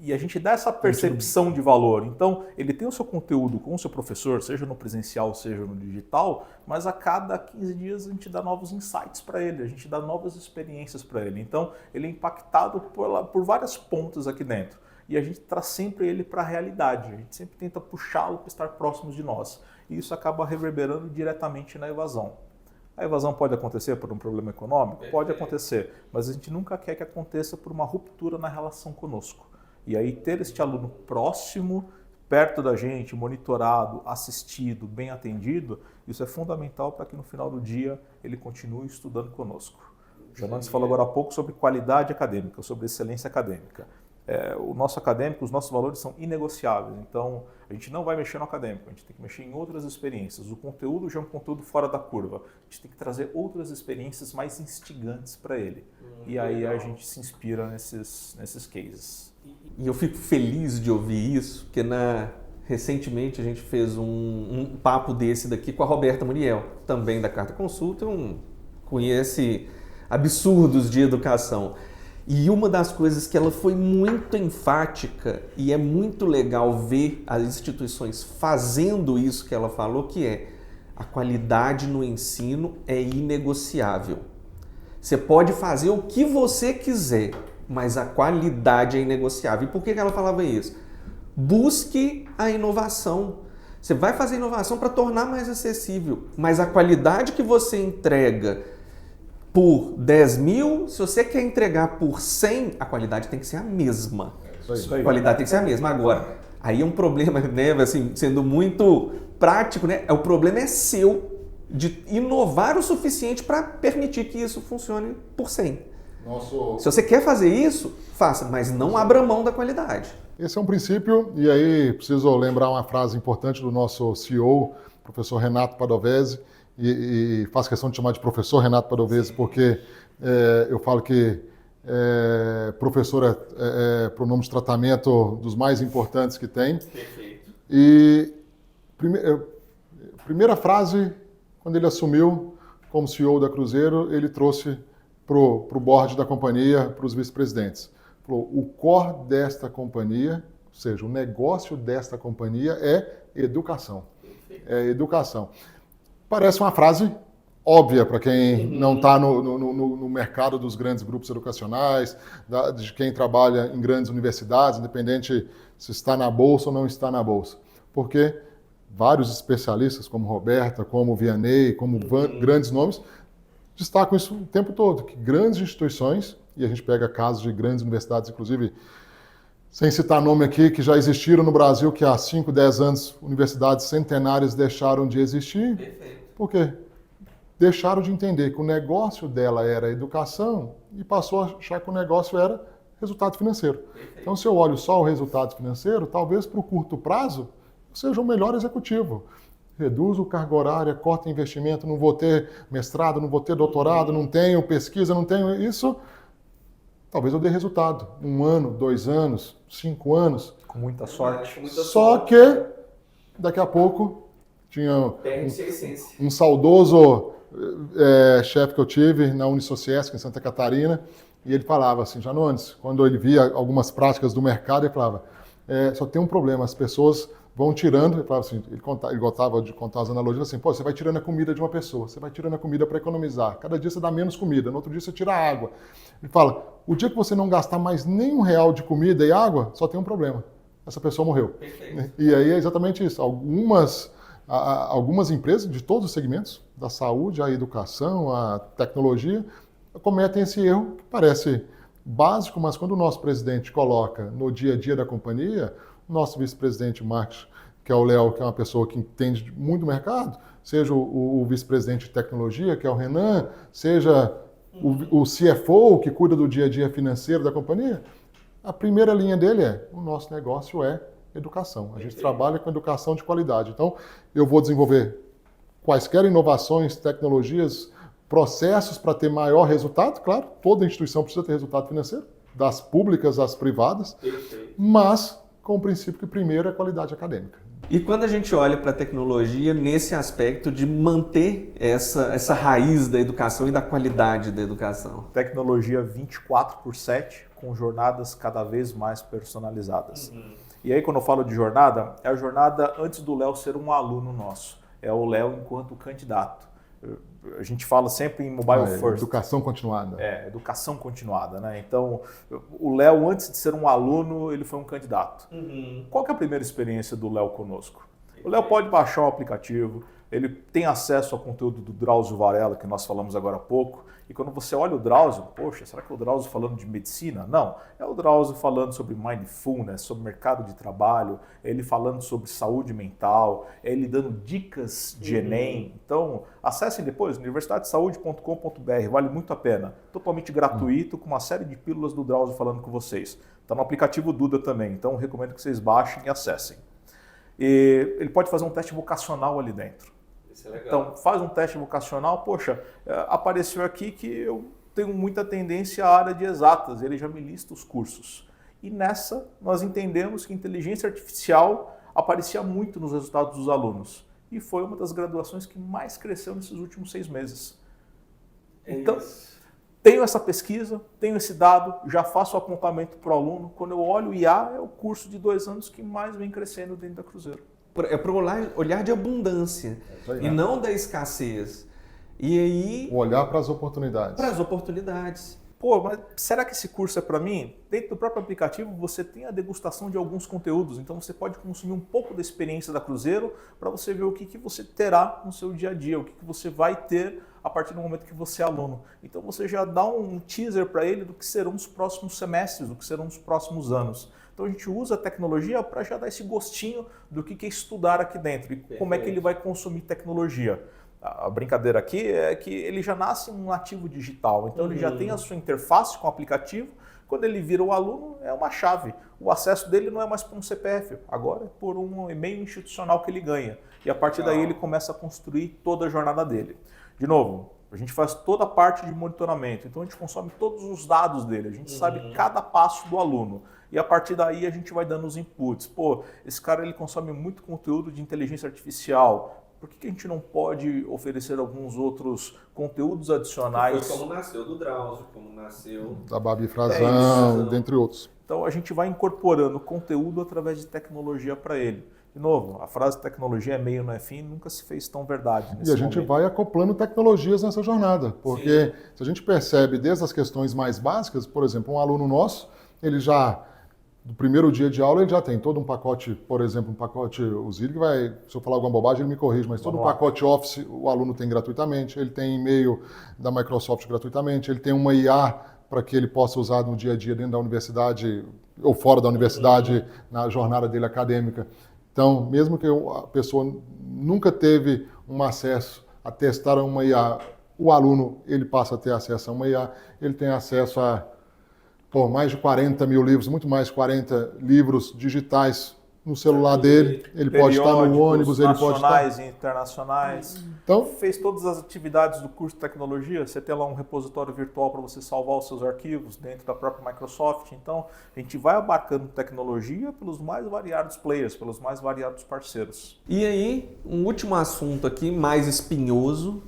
E a gente dá essa percepção de valor. Então, ele tem o seu conteúdo com o seu professor, seja no presencial, seja no digital, mas a cada 15 dias a gente dá novos insights para ele, a gente dá novas experiências para ele. Então, ele é impactado por várias pontas aqui dentro. E a gente traz sempre ele para a realidade, a gente sempre tenta puxá-lo para estar próximos de nós. E isso acaba reverberando diretamente na evasão. A evasão pode acontecer por um problema econômico? Pode acontecer, mas a gente nunca quer que aconteça por uma ruptura na relação conosco. E aí ter este aluno próximo, perto da gente, monitorado, assistido, bem atendido, isso é fundamental para que no final do dia ele continue estudando conosco. O Janones falou agora há pouco sobre qualidade acadêmica, sobre excelência acadêmica. O nosso acadêmico, os nossos valores são inegociáveis, então a gente não vai mexer no acadêmico, a gente tem que mexer em outras experiências. O conteúdo já é um conteúdo fora da curva, a gente tem que trazer outras experiências mais instigantes para ele. E aí a gente se inspira nesses cases. E eu fico feliz de ouvir isso, porque recentemente a gente fez um papo desse daqui com a Roberta Muriel, também da Carta Consulta, conhece absurdos de educação. E uma das coisas que ela foi muito enfática, e é muito legal ver as instituições fazendo isso que ela falou, que é a qualidade no ensino é inegociável. Você pode fazer o que você quiser, mas a qualidade é inegociável. E por que ela falava isso? Busque a inovação. Você vai fazer inovação para tornar mais acessível, mas a qualidade que você entrega por 10 mil, se você quer entregar por 100, a qualidade tem que ser a mesma. Isso aí. A qualidade tem que ser a mesma. Agora, aí é um problema, né, assim, sendo muito prático, né? O problema é seu de inovar o suficiente para permitir que isso funcione por 100. Se você quer fazer isso, faça, mas não abra mão da qualidade. Esse é um princípio, e aí preciso lembrar uma frase importante do nosso CEO, professor Renato Padovese, e faço questão de chamar de professor Renato Padovese, porque eu falo que professor é pronome de tratamento dos mais importantes que tem. Perfeito. E primeira frase, quando ele assumiu como CEO da Cruzeiro, ele trouxe para o board da companhia, para os vice-presidentes. Falou, o core desta companhia, ou seja, o negócio desta companhia é educação. É educação. Parece uma frase óbvia para quem não está no mercado dos grandes grupos educacionais, de quem trabalha em grandes universidades, independente se está na bolsa ou não está na bolsa. Porque vários especialistas, como Roberta, como Vianney, como grandes nomes, destacam isso o tempo todo, que grandes instituições, e a gente pega casos de grandes universidades, inclusive, sem citar nome aqui, que já existiram no Brasil, que há 5, 10 anos, universidades centenárias deixaram de existir. Perfeito. Por quê? Deixaram de entender que o negócio dela era educação e passou a achar que o negócio era resultado financeiro. Perfeito. Então, se eu olho só o resultado financeiro, talvez para o curto prazo, seja o melhor executivo. Reduz o carga horária, corta investimento, não vou ter mestrado, não vou ter doutorado, não tenho pesquisa, não tenho isso. Talvez eu dê resultado. 1 ano, 2 anos, 5 anos. Com muita sorte. Só que, daqui a pouco, tinha um saudoso chefe que eu tive na Unisociesc, em Santa Catarina, e ele falava assim, Janones, quando ele via algumas práticas do mercado, ele falava, só tem um problema, as pessoas vão tirando, ele falava assim, ele gostava de contar as analogias assim, pô, você vai tirando a comida de uma pessoa, você vai tirando a comida para economizar, cada dia você dá menos comida, no outro dia você tira a água. Ele fala, o dia que você não gastar mais nem R$1 de comida e água, só tem um problema, essa pessoa morreu. Perfeito. E aí é exatamente isso, algumas empresas de todos os segmentos, da saúde, à educação, à tecnologia, cometem esse erro que parece básico, mas quando o nosso presidente coloca no dia a dia da companhia, o nosso vice-presidente de marketing, que é o Léo, que é uma pessoa que entende muito do mercado, seja o vice-presidente de tecnologia, que é o Renan, seja o CFO, que cuida do dia a dia financeiro da companhia, a primeira linha dele o nosso negócio é educação. A gente trabalha com educação de qualidade. Então, eu vou desenvolver quaisquer inovações, tecnologias, processos para ter maior resultado. Claro, toda instituição precisa ter resultado financeiro, das públicas às privadas, mas com o princípio que primeiro é a qualidade acadêmica. E quando a gente olha para a tecnologia nesse aspecto de manter essa raiz da educação e da qualidade da educação? Tecnologia 24/7, com jornadas cada vez mais personalizadas. E aí, quando eu falo de jornada, é a jornada antes do Léo ser um aluno nosso. É o Léo enquanto candidato. A gente fala sempre em mobile first. Educação continuada. Educação continuada, né? Então, o Léo, antes de ser um aluno, ele foi um candidato. Qual que é a primeira experiência do Léo conosco? O Léo pode baixar o aplicativo, ele tem acesso ao conteúdo do Drauzio Varela, que nós falamos agora há pouco, e quando você olha o Drauzio, poxa, será que é o Drauzio falando de medicina? Não, é o Drauzio falando sobre mindfulness, sobre mercado de trabalho, é ele falando sobre saúde mental, é ele dando dicas de Enem. Então, acessem depois, universidadesaude.com.br, vale muito a pena. Totalmente gratuito, com uma série de pílulas do Drauzio falando com vocês. Está no aplicativo Duda também, então recomendo que vocês baixem e acessem. E ele pode fazer um teste vocacional ali dentro. Isso é legal. Então, faz um teste vocacional, poxa, apareceu aqui que eu tenho muita tendência à área de exatas, ele já me lista os cursos. E nessa, nós entendemos que inteligência artificial aparecia muito nos resultados dos alunos. E foi uma das graduações que mais cresceu nesses últimos 6 meses. Então, tenho essa pesquisa, tenho esse dado, já faço o apontamento para o aluno. Quando eu olho o IA, é o curso de 2 anos que mais vem crescendo dentro da Cruzeiro. É para o olhar de abundância e não da escassez. E aí... O olhar para as oportunidades. Para as oportunidades. Pô, mas será que esse curso é para mim? Dentro do próprio aplicativo você tem a degustação de alguns conteúdos, então você pode consumir um pouco da experiência da Cruzeiro para você ver o que você terá no seu dia a dia, o que você vai ter a partir do momento que você é aluno. Então você já dá um teaser para ele do que serão os próximos semestres, do que serão os próximos anos. Então a gente usa a tecnologia para já dar esse gostinho do que é estudar aqui dentro e como é que ele vai consumir tecnologia. A brincadeira aqui é que ele já nasce um nativo digital, então ele já tem a sua interface com o aplicativo. Quando ele vira o aluno, é uma chave. O acesso dele não é mais por um CPF, agora é por um e-mail institucional que ele ganha. E a partir daí ele começa a construir toda a jornada dele. De novo, a gente faz toda a parte de monitoramento, então a gente consome todos os dados dele, a gente sabe cada passo do aluno. E a partir daí a gente vai dando os inputs. Pô, esse cara ele consome muito conteúdo de inteligência artificial. Por que a gente não pode oferecer alguns outros conteúdos adicionais? Foi como nasceu do Drauzio, como nasceu... Da Babi Frazão, dentre outros. Então a gente vai incorporando conteúdo através de tecnologia para ele. De novo, a frase tecnologia é meio, não é fim, nunca se fez tão verdade. E a gente vai acoplando tecnologias nessa jornada, porque se a gente percebe desde as questões mais básicas, por exemplo, um aluno nosso, ele já... Do primeiro dia de aula ele já tem todo um pacote, por exemplo, um pacote Uzile, que vai, se eu falar alguma bobagem ele me corrige, mas todo um pacote Office o aluno tem gratuitamente, ele tem e-mail da Microsoft gratuitamente, ele tem uma IA para que ele possa usar no dia a dia dentro da universidade ou fora da universidade, na jornada dele acadêmica. Então, mesmo que a pessoa nunca teve um acesso a testar uma IA, o aluno ele passa a ter acesso a uma IA, ele tem acesso a mais de 40 mil livros, muito mais de 40 livros digitais no celular dele. Ele pode estar no ônibus, ele pode estar... nacionais e internacionais. Então, fez todas as atividades do curso de tecnologia, você tem lá um repositório virtual para você salvar os seus arquivos dentro da própria Microsoft. Então, a gente vai abarcando tecnologia pelos mais variados players, pelos mais variados parceiros. E aí, um último assunto aqui, mais espinhoso,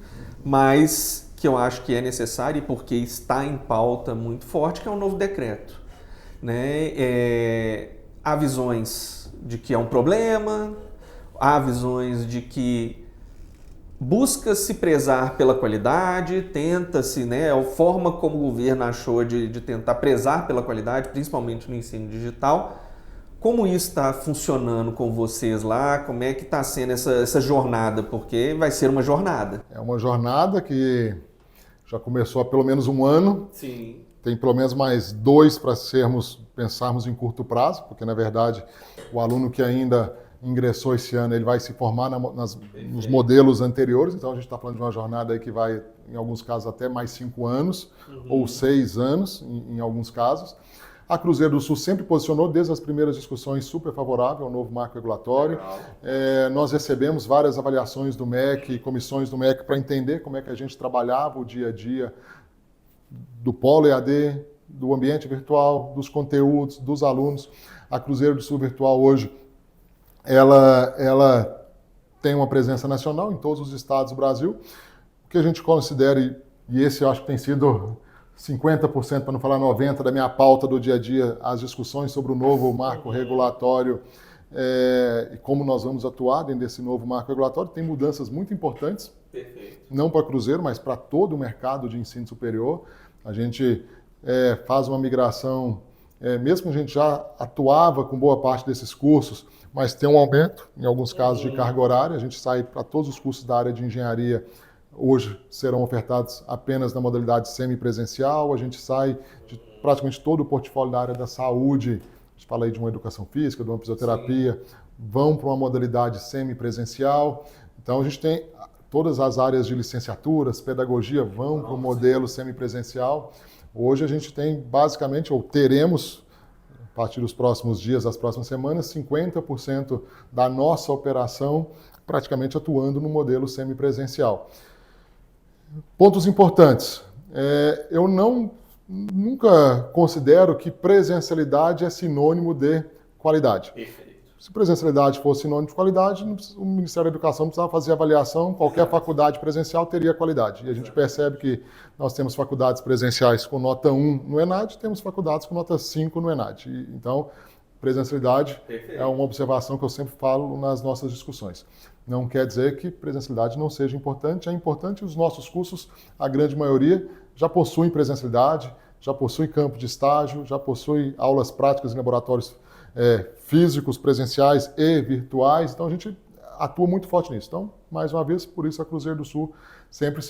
mas que eu acho que é necessário e porque está em pauta muito forte, que é o novo decreto. Né? Há visões de que é um problema, há visões de que busca-se prezar pela qualidade, tenta-se, né, a forma como o governo achou de tentar prezar pela qualidade, principalmente no ensino digital. Como isso está funcionando com vocês lá? Como é que está sendo essa jornada? Porque vai ser uma jornada. É uma jornada que já começou há pelo menos um ano. Sim. Tem pelo menos mais 2 para pensarmos em curto prazo, porque na verdade o aluno que ainda ingressou esse ano, ele vai se formar nos modelos anteriores, então a gente está falando de uma jornada aí que vai, em alguns casos, até mais 5 anos, ou 6 anos, em alguns casos. A Cruzeiro do Sul sempre posicionou, desde as primeiras discussões, super favorável ao novo marco regulatório. Nós recebemos várias avaliações do MEC, comissões do MEC, para entender como é que a gente trabalhava o dia a dia do polo EAD, do ambiente virtual, dos conteúdos, dos alunos. A Cruzeiro do Sul Virtual hoje, ela tem uma presença nacional em todos os estados do Brasil. O que a gente considera, e esse eu acho que tem sido 50%, para não falar 90%, da minha pauta do dia a dia, as discussões sobre o novo marco regulatório e como nós vamos atuar dentro desse novo marco regulatório. Tem mudanças muito importantes, não para Cruzeiro, mas para todo o mercado de ensino superior. A gente faz uma migração, mesmo que a gente já atuava com boa parte desses cursos, mas tem um aumento, em alguns casos, de carga horária. A gente sai para todos os cursos da área de engenharia, hoje serão ofertados apenas na modalidade semipresencial. A gente sai de praticamente todo o portfólio da área da saúde, a gente fala aí de uma educação física, de uma fisioterapia, vão para uma modalidade semipresencial. Então a gente tem todas as áreas de licenciaturas, pedagogia vão para o modelo semipresencial. Hoje a gente tem basicamente, ou teremos, a partir dos próximos dias, das próximas semanas, 50% da nossa operação praticamente atuando no modelo semipresencial. Pontos importantes. Eu nunca considero que presencialidade é sinônimo de qualidade. Perfeito. Se presencialidade fosse sinônimo de qualidade, o Ministério da Educação não precisava fazer avaliação, qualquer faculdade presencial teria qualidade. E a gente percebe que nós temos faculdades presenciais com nota 1 no ENAD, temos faculdades com nota 5 no ENAD. Então, presencialidade é uma observação que eu sempre falo nas nossas discussões. Não quer dizer que presencialidade não seja importante, é importante. Os nossos cursos, a grande maioria, já possuem presencialidade, já possuem campo de estágio, já possuem aulas práticas em laboratórios físicos, presenciais e virtuais. Então, a gente atua muito forte nisso. Então, mais uma vez, por isso a Cruzeiro do Sul sempre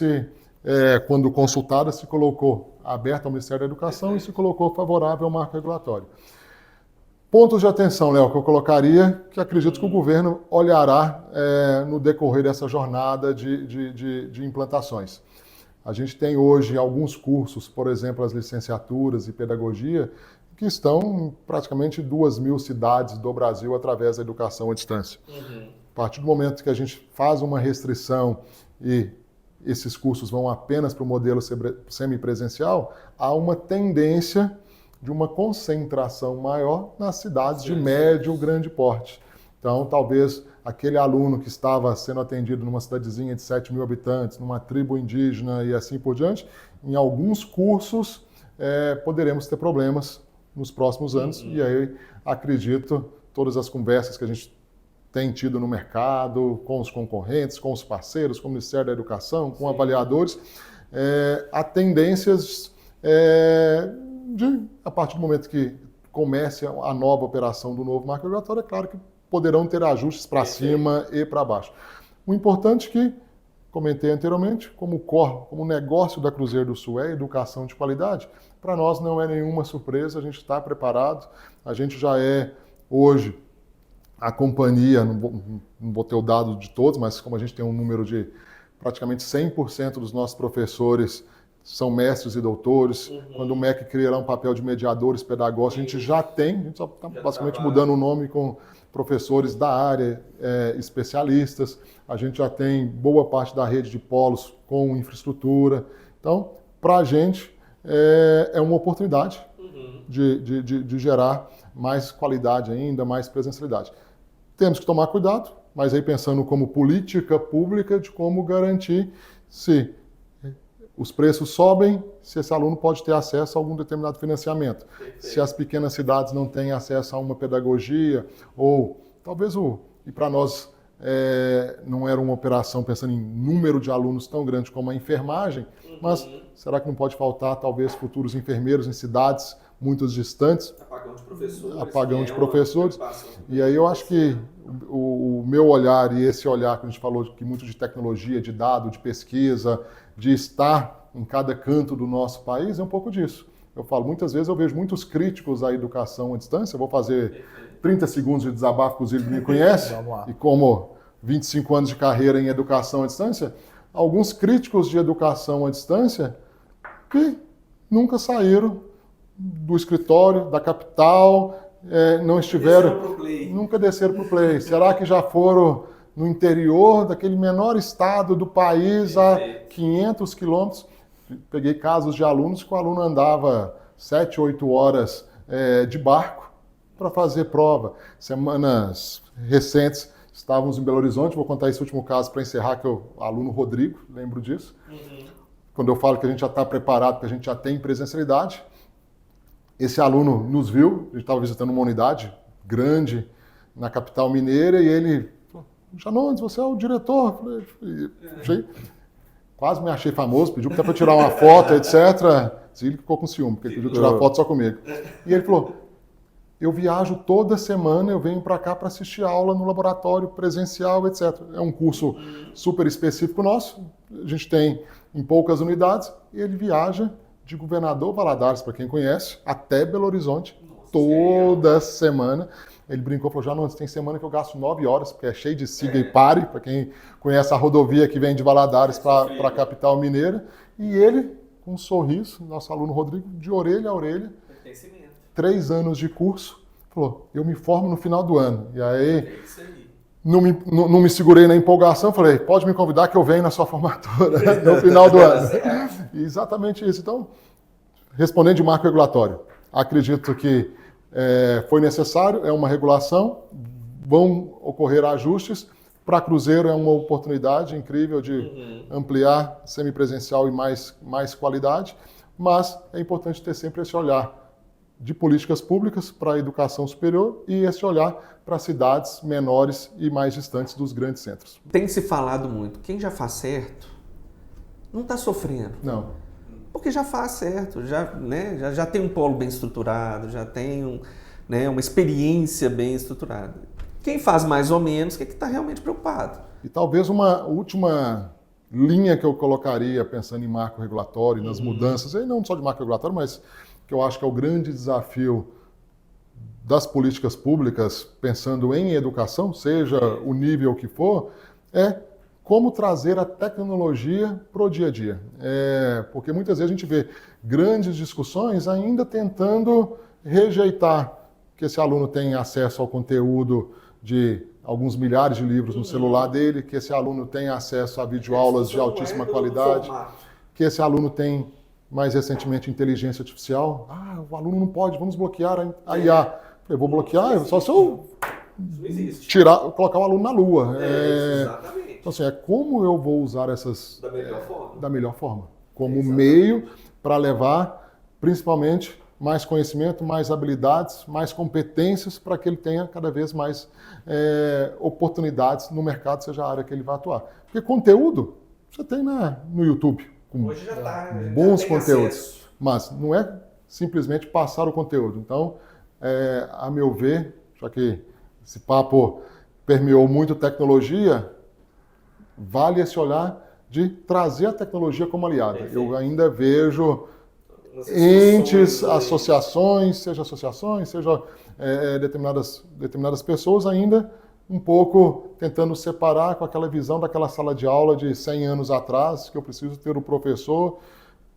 quando consultada, se colocou aberta ao Ministério da Educação e se colocou favorável ao marco regulatório. Pontos de atenção, Léo, que eu colocaria, que acredito que o governo olhará no decorrer dessa jornada de implantações. A gente tem hoje alguns cursos, por exemplo, as licenciaturas e pedagogia, que estão em praticamente 2.000 cidades do Brasil através da educação à distância. A partir do momento que a gente faz uma restrição e esses cursos vão apenas para o modelo semipresencial, há uma tendência de uma concentração maior nas cidades de médio ou grande porte. Então, talvez aquele aluno que estava sendo atendido numa cidadezinha de 7.000 habitantes, numa tribo indígena e assim por diante, em alguns cursos poderemos ter problemas nos próximos anos. E aí, acredito, todas as conversas que a gente tem tido no mercado, com os concorrentes, com os parceiros, com o Ministério da Educação, com avaliadores, há tendências a partir do momento que comece a nova operação do novo marco regulatório, é claro que poderão ter ajustes para cima e para baixo. O importante é que, comentei anteriormente, como o negócio da Cruzeiro do Sul é educação de qualidade, para nós não é nenhuma surpresa, a gente está preparado, a gente já hoje, a companhia, não vou ter o dado de todos, mas como a gente tem um número de praticamente 100% dos nossos professores são mestres e doutores. Quando o MEC criará um papel de mediadores pedagógicos, a gente já tem, a gente só está basicamente mudando o nome com professores da área, especialistas. A gente já tem boa parte da rede de polos com infraestrutura. Então, para a gente, é uma oportunidade de gerar mais qualidade ainda, mais presencialidade. Temos que tomar cuidado, mas aí pensando como política pública de como garantir se os preços sobem, se esse aluno pode ter acesso a algum determinado financiamento. Se as pequenas cidades não têm acesso a uma pedagogia, ou talvez e para nós não era uma operação pensando em número de alunos tão grande como a enfermagem, mas será que não pode faltar talvez futuros enfermeiros em cidades muito distantes? Apagão de professores. E aí eu acho que o meu olhar e esse olhar que a gente falou que muito de tecnologia, de dado, de pesquisa, de estar em cada canto do nosso país, é um pouco disso. Eu falo, muitas vezes eu vejo muitos críticos à educação à distância, eu vou fazer 30 segundos de desabafo, inclusive me conhece, e como 25 anos de carreira em educação à distância, alguns críticos de educação à distância que nunca saíram do escritório, da capital, não estiveram, nunca desceram para o play. Será que já foram no interior daquele menor estado do país, a 500 quilômetros? Peguei casos de alunos que o aluno andava 7, 8 horas de barco para fazer prova. Semanas recentes estávamos em Belo Horizonte, vou contar esse último caso para encerrar, que é o aluno Rodrigo, lembro disso. Quando eu falo que a gente já está preparado, que a gente já tem presencialidade, esse aluno nos viu, a gente estava visitando uma unidade grande na capital mineira e ele falou, Janones, você é o diretor? Eu falei, quase me achei famoso, pediu até para tirar uma foto, etc. Ele ficou com ciúme, porque ele pediu tirar foto só comigo. E ele falou, eu viajo toda semana, eu venho para cá para assistir aula no laboratório presencial, etc. É um curso super específico nosso, a gente tem em poucas unidades, e ele viaja de Governador Valadares, para quem conhece, até Belo Horizonte, toda semana. Ele brincou, falou, já não, tem semana que eu gasto 9 horas, porque é cheio de siga e pare, para quem conhece a rodovia que vem de Valadares para a capital mineira. E ele, com um sorriso, nosso aluno Rodrigo, de orelha a orelha, 3 anos de curso, falou, eu me formo no final do ano. E aí, não me segurei na empolgação, falei, pode me convidar que eu venho na sua formatura no final do ano. E exatamente isso. Então, respondendo de marco regulatório, acredito que foi necessário, é uma regulação, vão ocorrer ajustes. Para Cruzeiro é uma oportunidade incrível de ampliar semipresencial e mais qualidade, mas é importante ter sempre esse olhar de políticas públicas para a educação superior e esse olhar para cidades menores e mais distantes dos grandes centros. Tem se falado muito, quem já faz certo não está sofrendo. Não. Porque já faz certo, já tem um polo bem estruturado, já tem uma experiência bem estruturada. Quem faz mais ou menos, que está realmente preocupado. E talvez uma última linha que eu colocaria, pensando em marco regulatório, nas mudanças, e não só de marco regulatório, mas que eu acho que é o grande desafio das políticas públicas, pensando em educação, seja o nível que for, é como trazer a tecnologia para o dia a dia. Porque muitas vezes a gente vê grandes discussões ainda tentando rejeitar que esse aluno tenha acesso ao conteúdo de alguns milhares de livros no celular dele, que esse aluno tenha acesso a videoaulas de altíssima qualidade, que esse aluno tem, mais recentemente, inteligência artificial. O aluno não pode, vamos bloquear a IA. Eu vou bloquear só se eu colocar o aluno na Lua. Exatamente. Então, assim, como eu vou usar essas da melhor forma, como meio para levar, principalmente, mais conhecimento, mais habilidades, mais competências para que ele tenha cada vez mais oportunidades no mercado, seja a área que ele vai atuar. Porque conteúdo você tem no YouTube, com hoje já tá, bons já tem conteúdos, acesso. mas não é simplesmente passar o conteúdo. Então, a meu ver, já que esse papo permeou muito tecnologia, vale esse olhar de trazer a tecnologia como aliada. Eu ainda vejo entes, associações, seja determinadas pessoas ainda um pouco tentando separar com aquela visão daquela sala de aula de 100 anos atrás, que eu preciso ter o professor,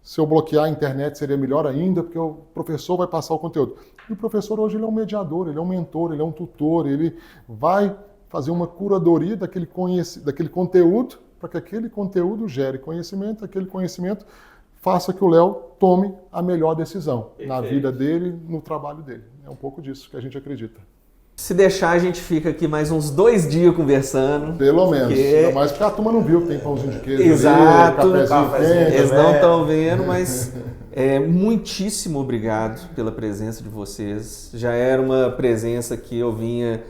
se eu bloquear a internet seria melhor ainda, porque o professor vai passar o conteúdo. E o professor hoje ele é um mediador, ele é um mentor, ele é um tutor, ele vai fazer uma curadoria daquele conteúdo, para que aquele conteúdo gere conhecimento, aquele conhecimento faça que o Léo tome a melhor decisão na vida dele, no trabalho dele. É um pouco disso que a gente acredita. Se deixar, a gente fica aqui mais uns 2 dias conversando. Pelo menos. Ainda mais porque a turma não viu que tem pãozinho de queijo. Exato. Ali, cafezinho quente. Eles não estão vendo, mas muitíssimo obrigado pela presença de vocês. Já era uma presença que eu vinha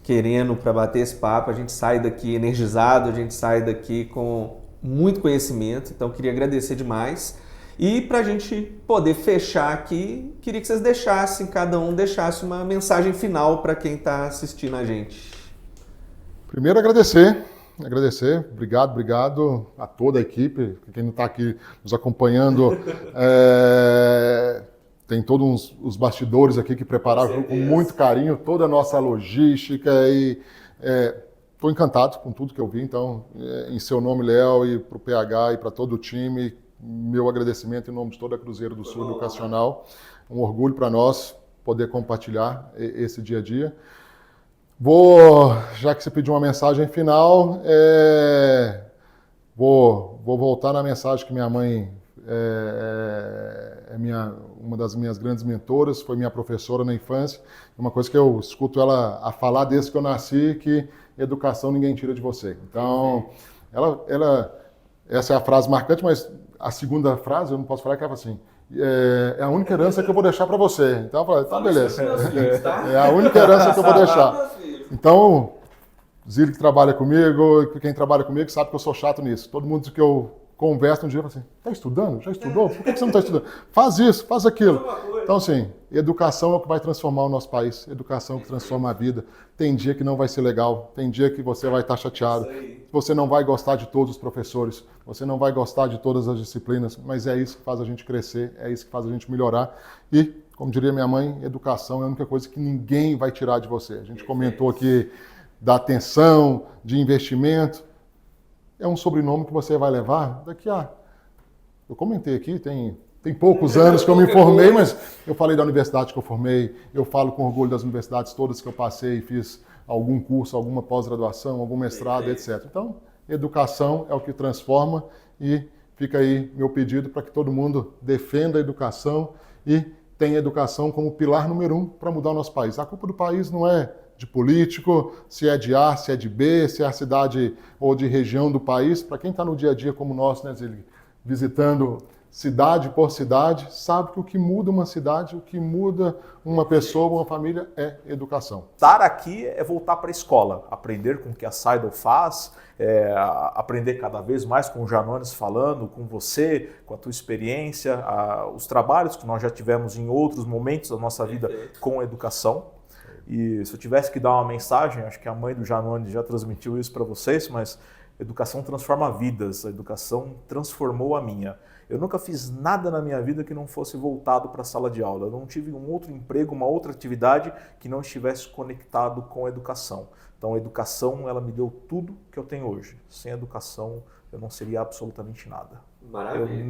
querendo para bater esse papo. A gente sai daqui energizado, a gente sai daqui com muito conhecimento, então queria agradecer demais. E para a gente poder fechar aqui, queria que vocês cada um deixasse uma mensagem final para quem está assistindo a gente. Primeiro agradecer, obrigado a toda a equipe, quem não está aqui nos acompanhando, tem todos os bastidores aqui que prepararam com muito carinho, toda a nossa logística e estou encantado com tudo que eu vi, então, em seu nome, Léo, e para o PH e para todo o time, meu agradecimento em nome de toda a Cruzeiro do Sul Educacional. Um orgulho para nós poder compartilhar esse dia a dia. Já que você pediu uma mensagem final, vou voltar na mensagem que minha mãe uma das minhas grandes mentoras, foi minha professora na infância. Uma coisa que eu escuto ela a falar desde que eu nasci, que educação ninguém tira de você. Então, essa é a frase marcante, mas a segunda frase, eu não posso falar, que ela fala assim, é a única herança que eu vou deixar para você. Então eu falei, tá, beleza. É a única herança que eu vou deixar. Então, Zílio que trabalha comigo, quem trabalha comigo sabe que eu sou chato nisso. Todo mundo que eu converso um dia fala assim, tá estudando? Já estudou? Por que você não está estudando? Faz isso, faz aquilo. Então, assim, educação é o que vai transformar o nosso país. Educação é o que transforma a vida. Tem dia que não vai ser legal, tem dia que você vai estar chateado, você não vai gostar de todos os professores, você não vai gostar de todas as disciplinas, mas é isso que faz a gente crescer, é isso que faz a gente melhorar. E, como diria minha mãe, educação é a única coisa que ninguém vai tirar de você. A gente comentou aqui da atenção, de investimento. É um sobrenome que você vai levar daqui a... Eu comentei aqui, tem poucos anos que eu me formei, mas eu falei da universidade que eu formei, eu falo com orgulho das universidades todas que eu passei e fiz algum curso, alguma pós-graduação, algum mestrado, etc. Então, educação é o que transforma e fica aí meu pedido para que todo mundo defenda a educação e tenha a educação como pilar número 1 para mudar o nosso país. A culpa do país não é de político, se é de A, se é de B, se é a cidade ou de região do país. Para quem está no dia a dia como nós, né, Zilli, visitando cidade por cidade, sabe que o que muda uma cidade, o que muda uma pessoa, uma família é educação. Estar aqui é voltar para a escola, aprender com o que a Seidel faz, aprender cada vez mais com o Janones falando, com você, com a tua experiência, os trabalhos que nós já tivemos em outros momentos da nossa vida com a educação. E se eu tivesse que dar uma mensagem, acho que a mãe do Janones já transmitiu isso para vocês, mas educação transforma vidas, a educação transformou a minha. Eu nunca fiz nada na minha vida que não fosse voltado para a sala de aula. Eu não tive um outro emprego, uma outra atividade que não estivesse conectado com a educação. Então a educação, ela me deu tudo que eu tenho hoje. Sem educação, eu não seria absolutamente nada. Maravilha.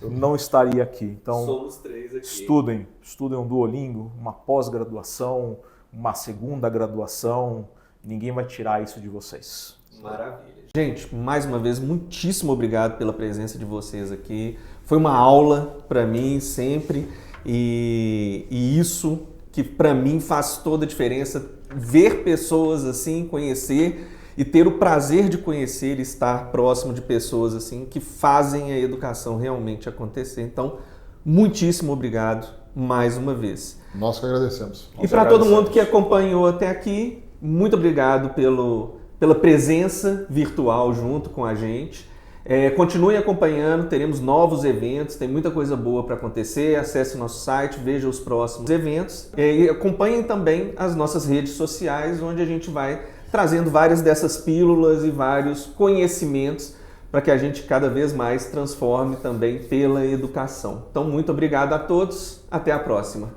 Eu não estaria aqui. Então, somos três aqui. Estudem um Duolingo, uma pós-graduação, uma segunda graduação. Ninguém vai tirar isso de vocês. Maravilha. Gente, mais uma vez, muitíssimo obrigado pela presença de vocês aqui. Foi uma aula para mim sempre e isso que para mim faz toda a diferença, ver pessoas assim, conhecer e ter o prazer de conhecer e estar próximo de pessoas assim que fazem a educação realmente acontecer. Então, muitíssimo obrigado mais uma vez. Nós que agradecemos. E para todo mundo que acompanhou até aqui, muito obrigado pela presença virtual junto com a gente. Continuem acompanhando, teremos novos eventos, tem muita coisa boa para acontecer. Acesse o nosso site, veja os próximos eventos. E acompanhem também as nossas redes sociais, onde a gente vai trazendo várias dessas pílulas e vários conhecimentos para que a gente cada vez mais transforme também pela educação. Então, muito obrigado a todos, até a próxima.